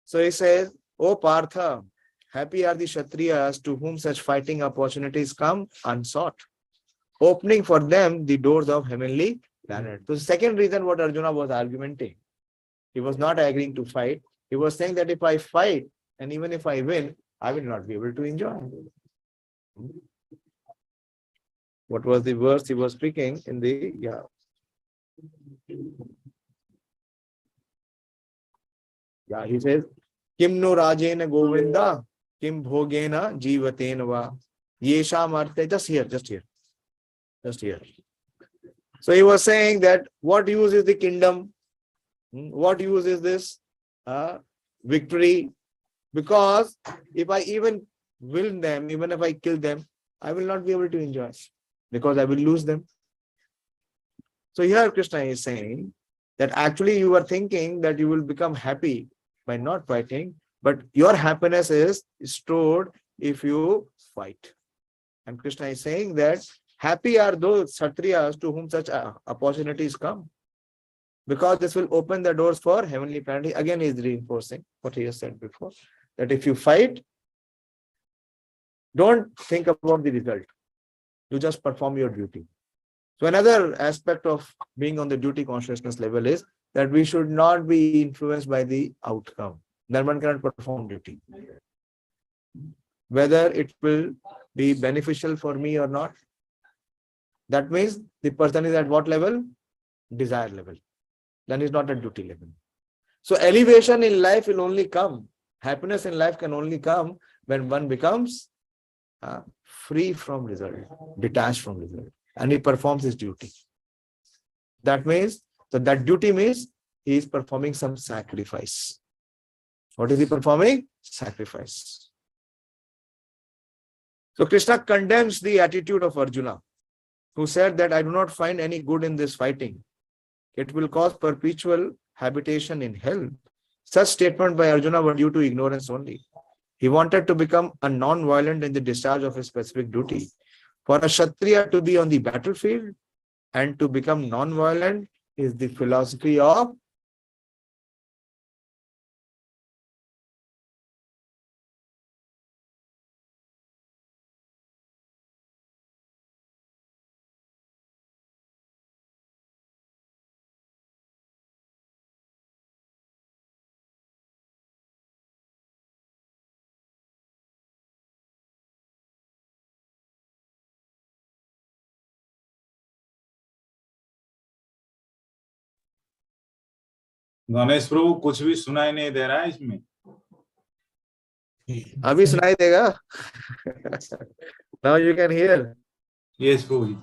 So he says, O Partha, happy are the Kshatriyas to whom such fighting opportunities come unsought, opening for them the doors of heavenly planet. So the second reason what Arjuna was argumenting, he was not agreeing to fight. He was saying that if I fight and even if I win, I will not be able to enjoy. What was the verse he was speaking in the, he says, Kim no rajena govinda, kim bhogena jivatena va. Yesham arte, just here. So he was saying that what use is the kingdom? What use is this victory? Because if I even win them, even if I kill them, I will not be able to enjoy because I will lose them. So here Krishna is saying that actually you are thinking that you will become happy by not fighting, but your happiness is stored if you fight. And Krishna is saying that happy are those Kshatriyas to whom such opportunities come, because this will open the doors for heavenly planet. Again, he is reinforcing what he has said before, that if you fight, don't think about the result. You just perform your duty. So another aspect of being on the duty consciousness level is that we should not be influenced by the outcome. Then one cannot perform duty. Whether it will be beneficial for me or not. That means the person is at what level? Desire level. Then is not at duty level. So elevation in life will only come. Happiness in life can only come when one becomes free from result, detached from result, and he performs his duty. That means, so that duty means he is performing some sacrifice. What is he performing? Sacrifice. So Krishna condemns the attitude of Arjuna, who said that I do not find any good in this fighting. It will cause perpetual habitation in hell. Such statement by Arjuna were due to ignorance only. He wanted to become a non-violent in the discharge of his specific duty. For a Kshatriya to be on the battlefield and to become non-violent is the philosophy of Ganesh प्रभु कुछ भी सुनाई नहीं दे रहा है इसमें. अभी सुनाई देगा. Now you can hear. Yes, Prabhuji.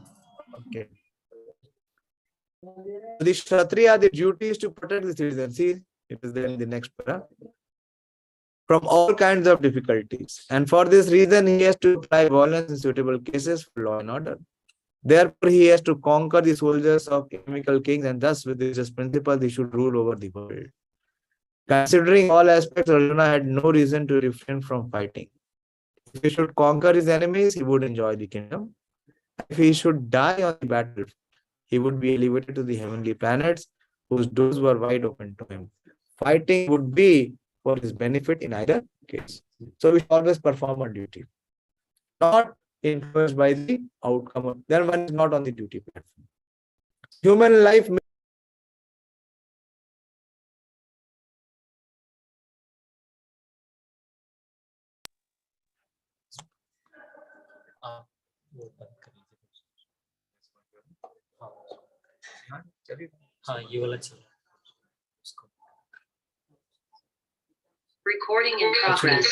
Okay. The Kshatriya, the duty is to protect the citizens. See, it is there in the next para. From all kinds of difficulties. And for this reason, he has to apply violence in suitable cases for law and order. Therefore, he has to conquer the soldiers of chemical kings, and thus with this principle, he should rule over the world. Considering all aspects, Arjuna had no reason to refrain from fighting. If he should conquer his enemies, he would enjoy the kingdom. If he should die on the battlefield, he would be elevated to the heavenly planets, whose doors were wide open to him. Fighting would be for his benefit in either case. So we should always perform our duty, not influenced by the outcome. Then one is not on the duty platform. Human life may ये वाला चल रहा है। Recording in progress.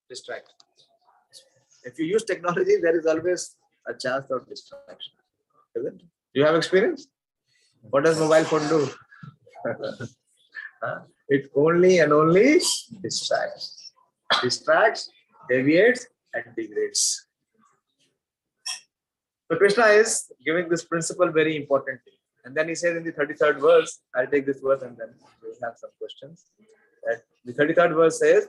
distract. If you use technology, there is always a chance of distraction. Isn't it? Do you have experience? What does mobile phone do? It only and only distracts. Distracts, deviates, and degrades. So Krishna is giving this principle very importantly. And then he says in the 33rd verse, I'll take this verse and then we'll have some questions. That the 33rd verse says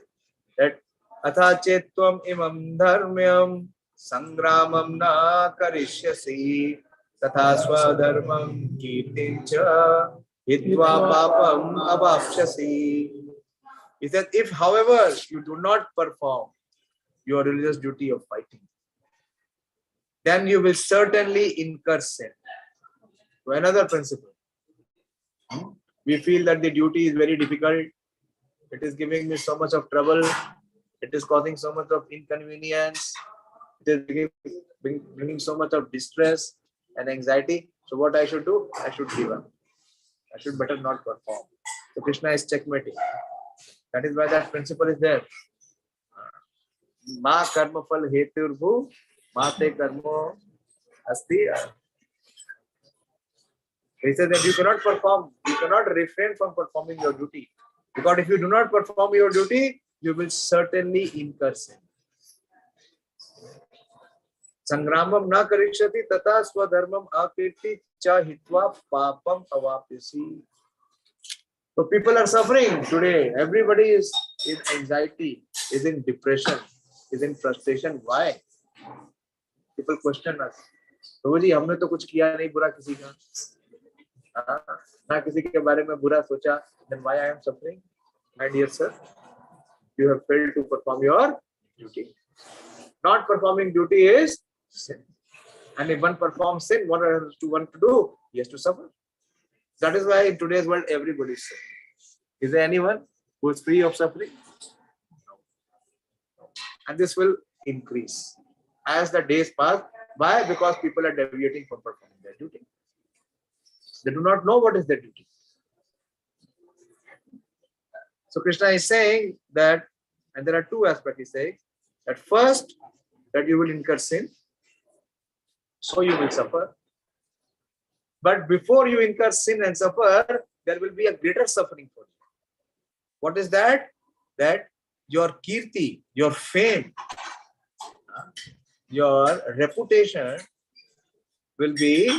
that Atha chetvam imam dharmyam sangramam na karishyasi tatha swadharmam kirtincha hitva papam avapsyasi. He said, if however you do not perform your religious duty of fighting, then you will certainly incur sin. So another principle. We feel that the duty is very difficult. It is giving me so much of trouble. It is causing so much of inconvenience. It is bringing so much of distress and anxiety. So what I should do? I should give up. I should better not perform. So Krishna is checkmating. That is why that principle is there. Ma karma phal heturvu mate karmo asti. He says that you cannot perform, you cannot refrain from performing your duty. Because if you do not perform your duty, you will certainly incur sin. Sangramam na karishyati tata swadharmam akirti cha hitva papam avapyasi. So people are suffering today. Everybody is in anxiety, is in depression, is in frustration. Why? People question us. Prabhuji, हमने तो कुछ किया नहीं बुरा किसी का, ना किसी के बारे में बुरा सोचा. Then why I am suffering? My dear sir, you have failed to perform your duty. Not performing duty is sin. And if one performs sin, what has to one to do? He has to suffer. That is why in today's world, everybody is suffering. Is there anyone who is free of suffering? No. And this will increase as the days pass. Why? Because people are deviating from performing their duty. They do not know what is their duty. So Krishna is saying that, and there are two aspects. He says that first, that you will incur sin, so you will suffer. But before you incur sin and suffer, there will be a greater suffering for you. What is that? That your kirti, your fame, your reputation will be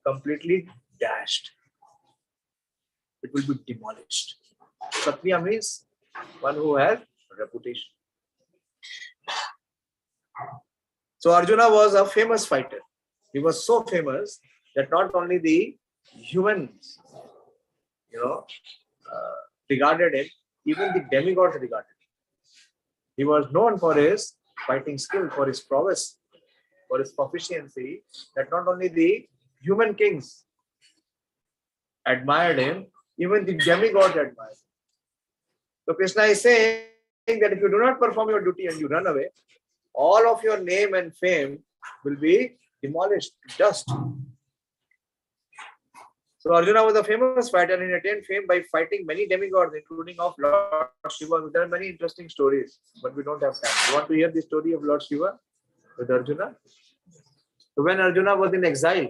completely dashed. It will be demolished. Kshatriya means one who has reputation. So Arjuna was a famous fighter. He was so famous that not only the humans, regarded him, even the demigods regarded him. He was known for his fighting skill, for his prowess, for his proficiency, that not only the human kings admired him, even the demigods admired him. So Krishna is saying that if you do not perform your duty and you run away, all of your name and fame will be demolished to dust. So Arjuna was a famous fighter and he attained fame by fighting many demigods, including of Lord Shiva. There are many interesting stories, but we don't have time. You want to hear the story of Lord Shiva with Arjuna? So when Arjuna was in exile,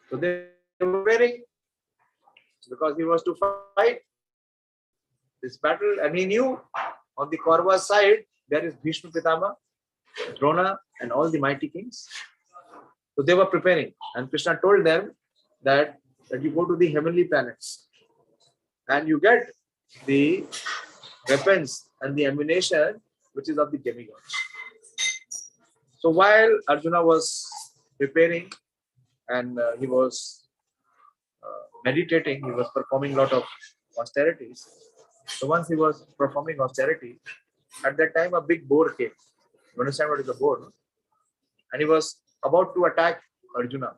so they were preparing because he was to fight this battle, and he knew on the Kaurava side there is Bhishma Pitama, Drona, and all the mighty kings. So they were preparing, and Krishna told them that you go to the heavenly planets and you get the weapons and the ammunition which is of the demigods. So while Arjuna was preparing and he was meditating, he was performing a lot of austerities. So once he was performing austerity, at that time a big boar came. You understand what is a boar? No? And he was about to attack Arjuna.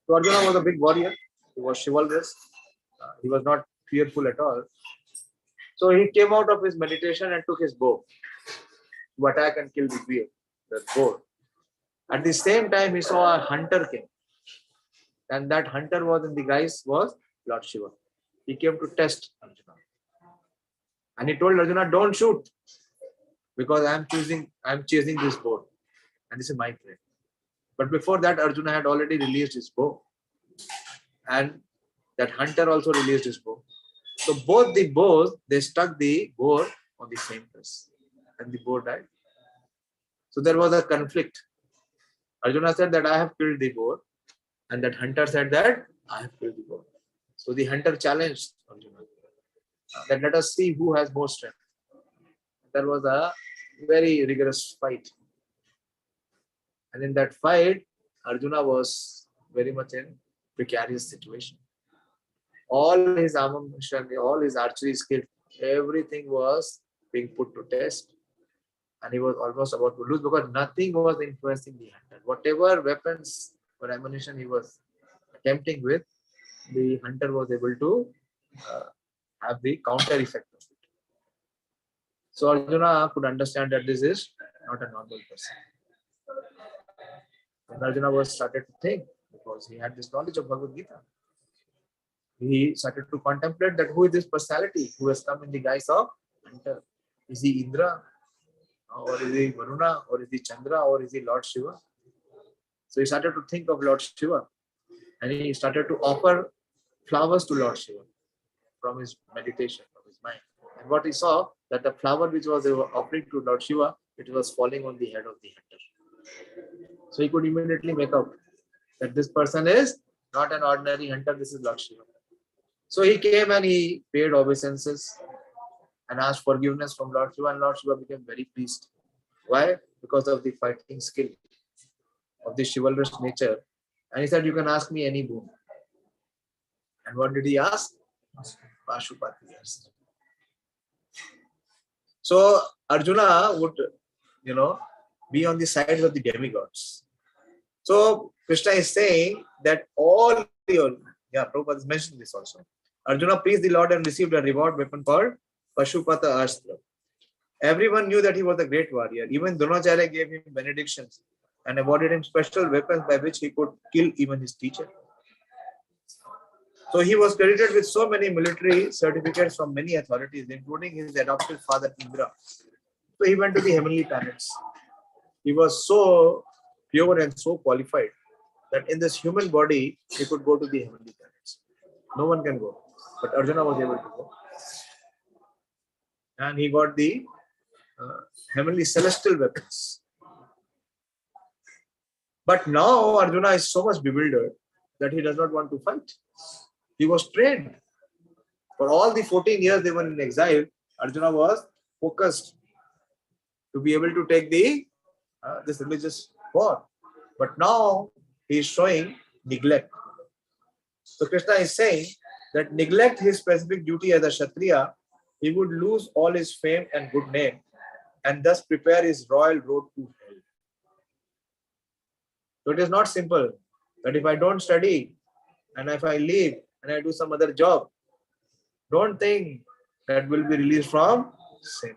So Arjuna was a big warrior. He was chivalrous. He was not fearful at all. So he came out of his meditation and took his bow to attack and kill the boar. At the same time, he saw a hunter came. And that hunter was in the guise was Lord Shiva. He came to test Arjuna. And he told Arjuna, don't shoot, because I am chasing this boar. And this is my prey. But before that, Arjuna had already released his bow. And that hunter also released his bow. So both the bows, they struck the boar on the same place. And the boar died. So there was a conflict. Arjuna said that I have killed the boar. And that hunter said that I have killed the boar. So the hunter challenged Arjuna that let us see who has more strength. There was a very rigorous fight. And in that fight, Arjuna was very much in precarious situation. All his ammunition, all his archery skill, everything was being put to test. And he was almost about to lose because nothing was influencing the hunter. Whatever weapons or ammunition he was attempting with, the hunter was able to have the counter effect of it. So Arjuna could understand that this is not a normal person. And Arjuna was started to think, because he had this knowledge of Bhagavad-gīta. He started to contemplate that who is this personality who has come in the guise of hunter? Is he Indra? Or is he Varuna? Or is he Chandra? Or is he Lord Shiva? So he started to think of Lord Shiva. And he started to offer flowers to Lord Shiva from his meditation, from his mind. And what he saw, that the flower which was they were offering to Lord Shiva, it was falling on the head of the hunter. So he could immediately make out that this person is not an ordinary hunter, this is Lord Shiva. So he came and he paid obeisances and asked forgiveness from Lord Shiva, and Lord Shiva became very pleased. Why? Because of the fighting skill, of the chivalrous nature. And he said, you can ask me any boon. And what did he ask? Pashupati asked. So Arjuna would, be on the sides of the demigods. So Krishna is saying that all your, Prabhupada has mentioned this also. Arjuna praised the Lord and received a reward weapon called Pashupata Astra. Everyone knew that he was a great warrior. Even Dronacharya gave him benedictions and awarded him special weapons by which he could kill even his teacher. So he was credited with so many military certificates from many authorities, including his adopted father Indra. So he went to the heavenly planets. He was so pure and so qualified that in this human body, he could go to the heavenly planets. No one can go, but Arjuna was able to go. And he got the heavenly celestial weapons. But now Arjuna is so much bewildered that he does not want to fight. He was trained. For all the 14 years they were in exile, Arjuna was focused to be able to take this religious war. But now he is showing neglect. So Krishna is saying that neglect his specific duty as a Kshatriya, he would lose all his fame and good name and thus prepare his royal road to hell. So it is not simple that if I don't study and if I leave and I do some other job, don't think that will be released from sin.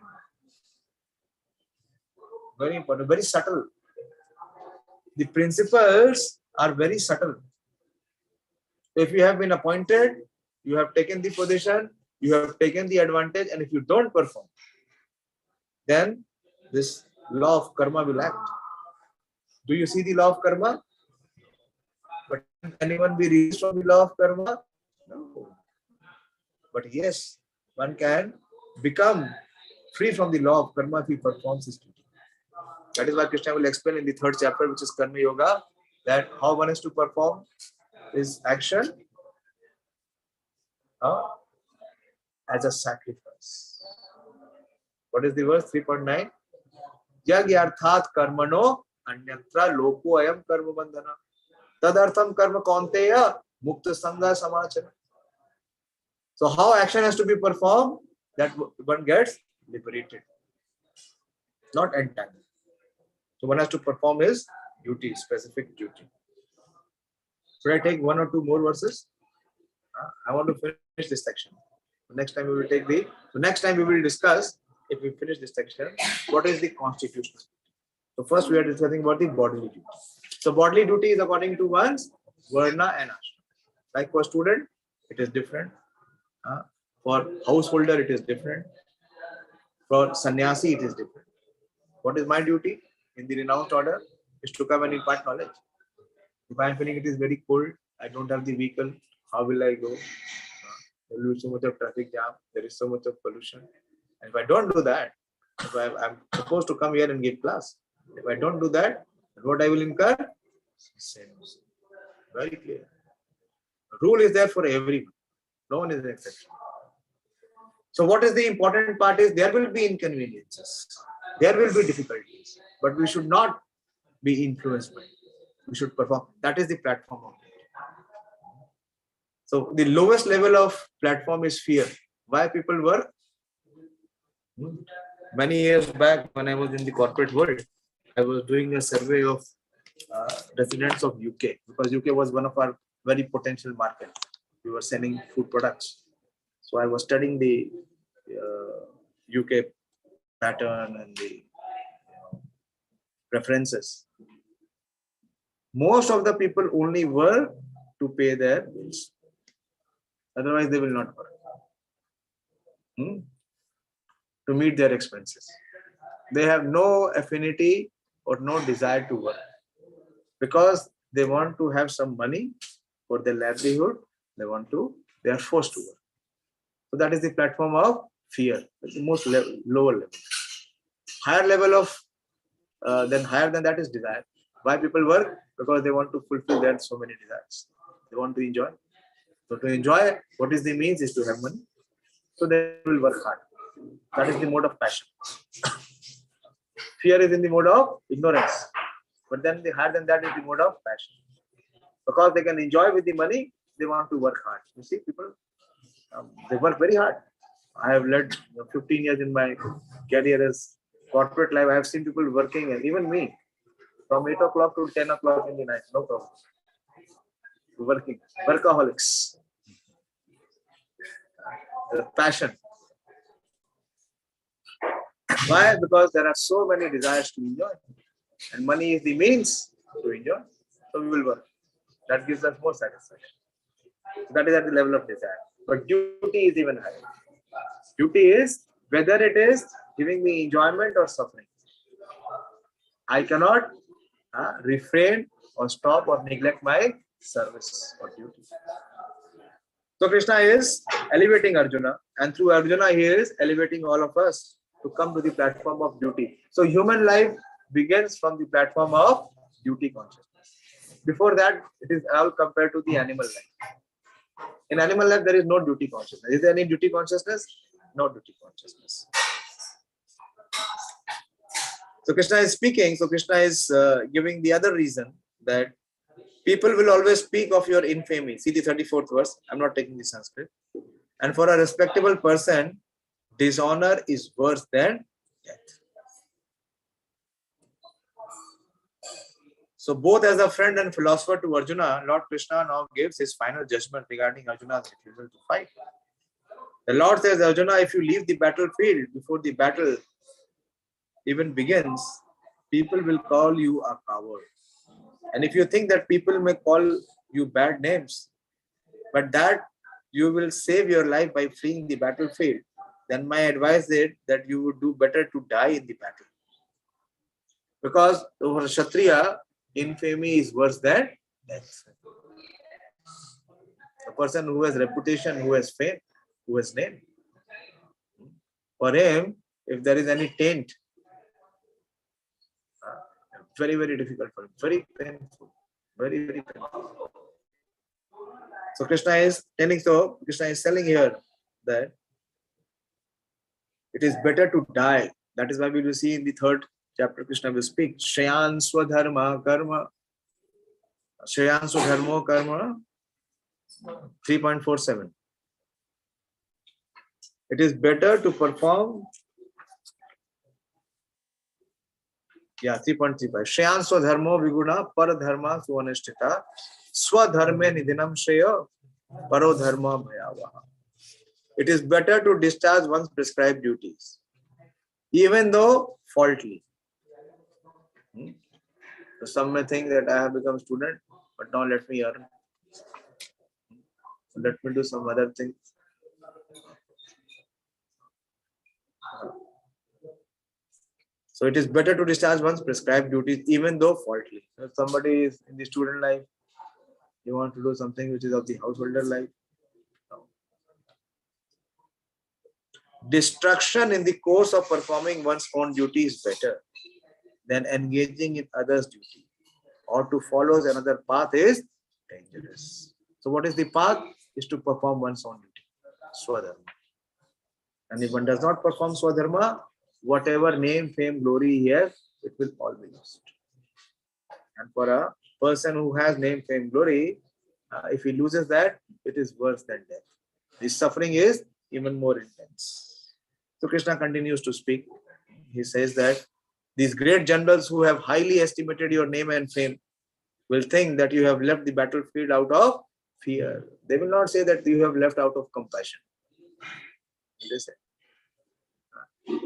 Very important, very subtle. The principles are very subtle. If you have been appointed, you have taken the position, you have taken the advantage, and if you don't perform, then this law of karma will act. Do you see the law of karma? But can anyone be released from the law of karma? No. But yes, one can become free from the law of karma if he performs his duty. That is why Krishna will explain in the 3rd chapter, which is Karma-Yoga, that how one is to perform his action as a sacrifice. What is the verse? 3.9. Yagyarthat karmano anyatra loko ayam karma bandhana. Tadartham karma kaunteya mukta sangha samachana. So how action has to be performed? That one gets liberated, not entangled. So one has to perform his duty, specific duty. Should I take 1 or 2 more verses? I want to finish this section. Next time we will take next time we will discuss, if we finish this section, what is the constitutional. So first we are discussing about the bodily duty. So bodily duty is according to one's Varna and Ashram. Like for student, it is different. For householder, it is different. For sannyasi, it is different. What is my duty in the renounced order? Is to come and impart knowledge. If I am feeling it is very cold, I don't have the vehicle, how will I go? There will be so much of traffic jam, there is so much of pollution. And if I don't do that, if I'm supposed to come here and give class, if I don't do that, then what I will incur? Sins. Very clear. Rule is there for everyone. No one is an exception. So what is the important part is there will be inconveniences. There will be difficulties. But we should not be influenced by it. We should perform. That is the platform of it. So the lowest level of platform is fear. Why people work? Many years back when I was in the corporate world, I was doing a survey of residents of UK, because UK was one of our very potential market. We were selling food products. So I was studying the UK pattern and the preferences. Most of the people only work to pay their bills. Otherwise, they will not work. To meet their expenses. They have no affinity or no desire to work. Because they want to have some money for their livelihood, they are forced to work. So that is the platform of fear. That's the most lower level. Higher level of, higher than that is desire. Why people work? Because they want to fulfill their so many desires. They want to enjoy. So to enjoy, what is the means is to have money. So they will work hard. That is the mode of passion. Fear is in the mode of ignorance. But then the higher than that is the mode of passion. Because they can enjoy with the money, they want to work hard. You see, people, they work very hard. I have led 15 years in my career as corporate life. I have seen people working, and even me, from 8 o'clock to 10 o'clock in the night, no problem. Working, workaholics. Passion. Why? Because there are so many desires to enjoy. And money is the means to enjoy. So we will work. That gives us more satisfaction. So that is at the level of desire. But duty is even higher. Duty is whether it is giving me enjoyment or suffering. I cannot refrain or stop or neglect my service or duty. So Krishna is elevating Arjuna, and through Arjuna he is elevating all of us to come to the platform of duty. So human life begins from the platform of duty consciousness. Before that, it is all compared to the animal life. In animal life, there is no duty consciousness. Is there any duty consciousness? No duty consciousness. So Krishna is speaking. So Krishna is giving the other reason that people will always speak of your infamy. See the 34th verse. I'm not taking the Sanskrit. And for a respectable person, dishonor is worse than death. So both as a friend and philosopher to Arjuna, Lord Krishna now gives his final judgment regarding Arjuna's refusal to fight. The Lord says, Arjuna, if you leave the battlefield before the battle even begins, people will call you a coward. And if you think that people may call you bad names, but that you will save your life by fleeing the battlefield, then my advice is that you would do better to die in the battle. Because for a Kshatriya, infamy is worse than death. A person who has reputation, who has fame, who has name. For him, if there is any taint, very, very difficult for him, very painful, very, very painful. So Krishna is telling here that it is better to die. That is why we will see in the 3rd chapter, Krishna will speak, Shreyan Swadharma Karma, Shreyan Swadharmo Karma, 3.47. It is better to perform, 3.35. Shreyan Swadharmo Viguna Paradharma Suvanishtita Swadharme Nidhinam Shreya Paro Dharma Bhayavaha. It is better to discharge one's prescribed duties, even though faultily. So some may think that I have become student, but now let me earn. Let me do some other things. So it is better to discharge one's prescribed duties, even though faultily. If somebody is in the student life, you want to do something which is of the householder life. No. Destruction in the course of performing one's own duty is better than engaging in others' duty, or to follow another path is dangerous. So what is the path? Is to perform one's own duty, Swadharma. And if one does not perform Swadharma, whatever name, fame, glory he has, it will all be lost. And for a person who has name, fame, glory, if he loses that, it is worse than death. His suffering is even more intense. So Krishna continues to speak. He says that these great generals who have highly estimated your name and fame will think that you have left the battlefield out of fear. They will not say that you have left out of compassion. They say,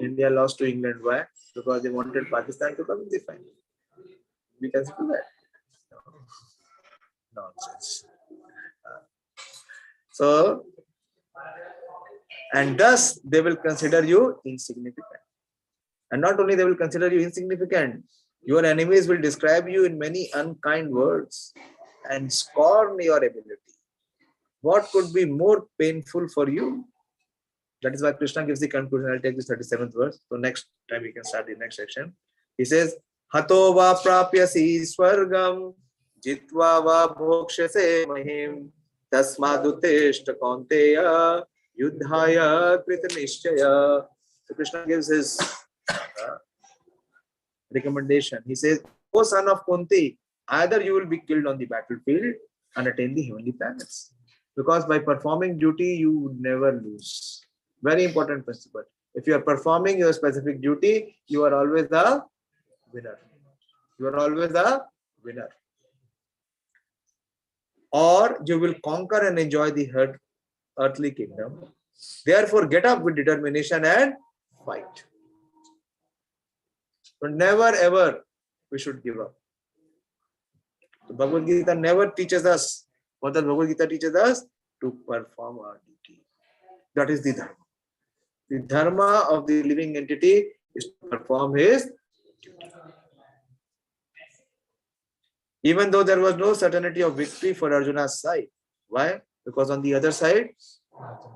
India lost to England. Why? Because they wanted Pakistan to come in the final. We can see that. No. Nonsense. So, and thus they will consider you insignificant. And not only they will consider you insignificant, your enemies will describe you in many unkind words and scorn your ability. What could be more painful for you? That is why Krishna gives the conclusion. I'll take this 37th verse. So next time we can start the next section. He says, Hato va prapyasi swargam jitva va bhokshase mahim tasmaduteshta kaunteya yudhaya kritanishchaya. So Krishna gives his recommendation. He says, O son of Kunti, either you will be killed on the battlefield and attain the heavenly planets. Because by performing duty, you would never lose. Very important principle. If you are performing your specific duty, you are always the winner. You are always the winner. Or you will conquer and enjoy the earthly kingdom. Therefore, get up with determination and fight. But never ever we should give up. The Bhagavad-gīta never teaches us. What does Bhagavad-gīta teaches us? To perform our duty. That is the dharma. The dharma of the living entity is to perform his duty. Even though there was no certainty of victory for Arjuna's side. Why? Because on the other side,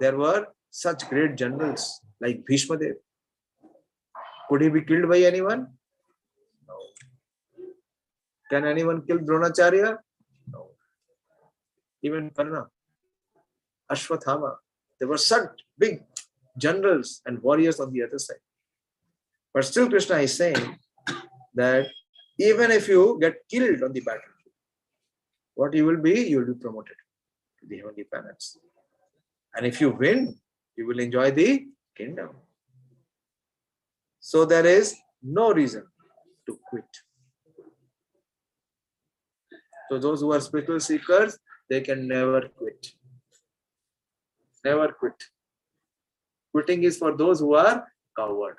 there were such great generals like Bhishma Dev. Could he be killed by anyone? No. Can anyone kill Dronacharya? No. Even Karna, Ashwathama. They were such big generals and warriors on the other side. But still Krishna is saying that even if you get killed on the battlefield, what you will be promoted to the heavenly planets. And if you win, you will enjoy the kingdom. So there is no reason to quit. So those who are spiritual seekers, they can never quit. Never quit. Quitting is for those who are coward.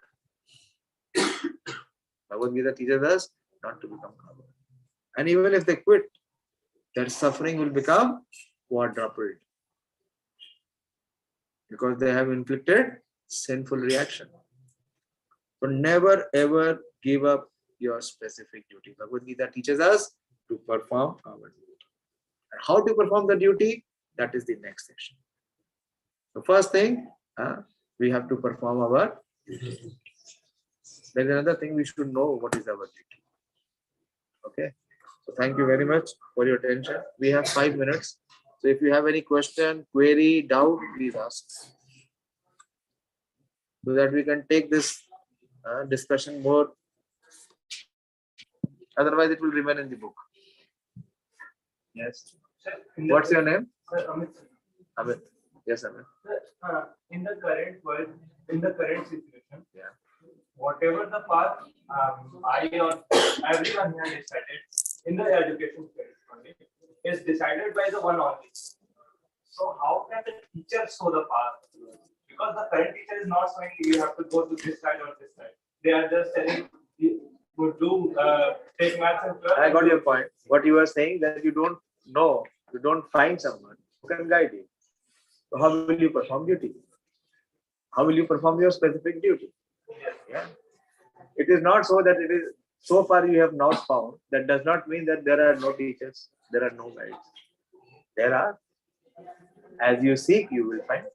Bhagavad-gīta teaches us not to become coward. And even if they quit, their suffering will become quadrupled. Because they have inflicted sinful reaction. So never ever give up your specific duty. Bhagavad-gīta teaches us to perform our duty. And how to perform the duty? That is the next section. The first thing, we have to perform our duty. There is another thing we should know what is our duty. Okay. So thank you very much for your attention. We have 5 minutes. So if you have any question, query, doubt, please ask. So that we can take this discussion more. Otherwise, it will remain in the book. Yes. What's your name? Amit. Amit. Yes, Amit. In the current world, in the current situation, Yeah. whatever the path I or everyone here decided in the education field only is decided by the one only. So how can the teacher show the path? Because the current teacher is not saying you have to go to this side or this side. They are just telling you to do take maths and 12. I got your point. What you are saying that you don't know, you don't find someone who can guide you. So how will you perform duty? How will you perform your specific duty? Yeah. It is not so that it is so far you have not found. That does not mean that there are no teachers, there are no guides. There are. As you seek, you will find.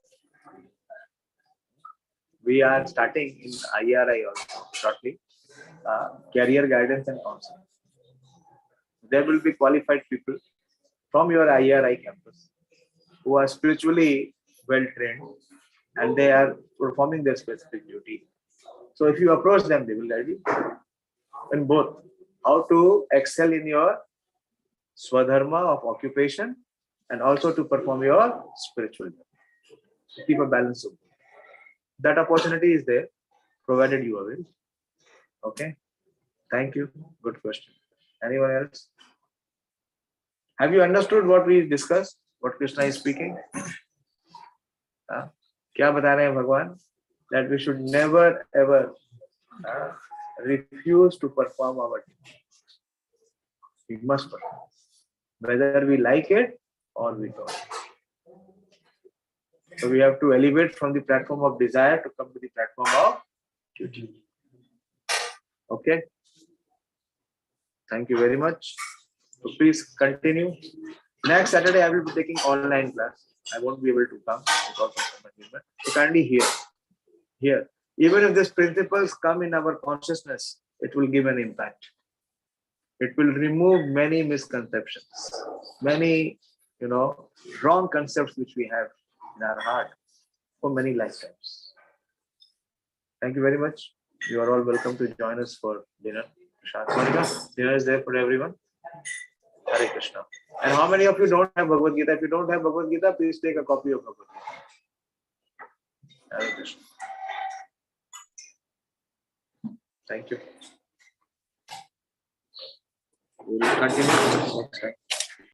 We are starting in IRI also shortly, career guidance and counseling. There will be qualified people from your IRI campus who are spiritually well trained and they are performing their specific duty. So if you approach them, they will guide you in both. How to excel in your swadharma of occupation and also to perform your spiritual duty. Keep a balance of both. That opportunity is there, provided you are will. Okay. Thank you. Good question. Anyone else? Have you understood what we discussed? What Krishna is speaking? क्या बता रहे हैं भगवान? That we should never ever refuse to perform our duty. We must perform, whether we like it or we don't. So we have to elevate from the platform of desire to come to the platform of duty. Okay. Thank you very much. So please continue. Next Saturday I will be taking online class. I won't be able to come because of some agreement. So kindly hear. Even if these principles come in our consciousness, it will give an impact. It will remove many misconceptions, many wrong concepts which we have in our heart for many lifetimes. Thank you very much. You are all welcome to join us for dinner. Dinner is there for everyone. Hare Krishna. And how many of you don't have Bhagavad-gīta? If you don't have Bhagavad-gīta, please take a copy of Bhagavad-gīta. Hare Krishna. Thank you. We will continue next time.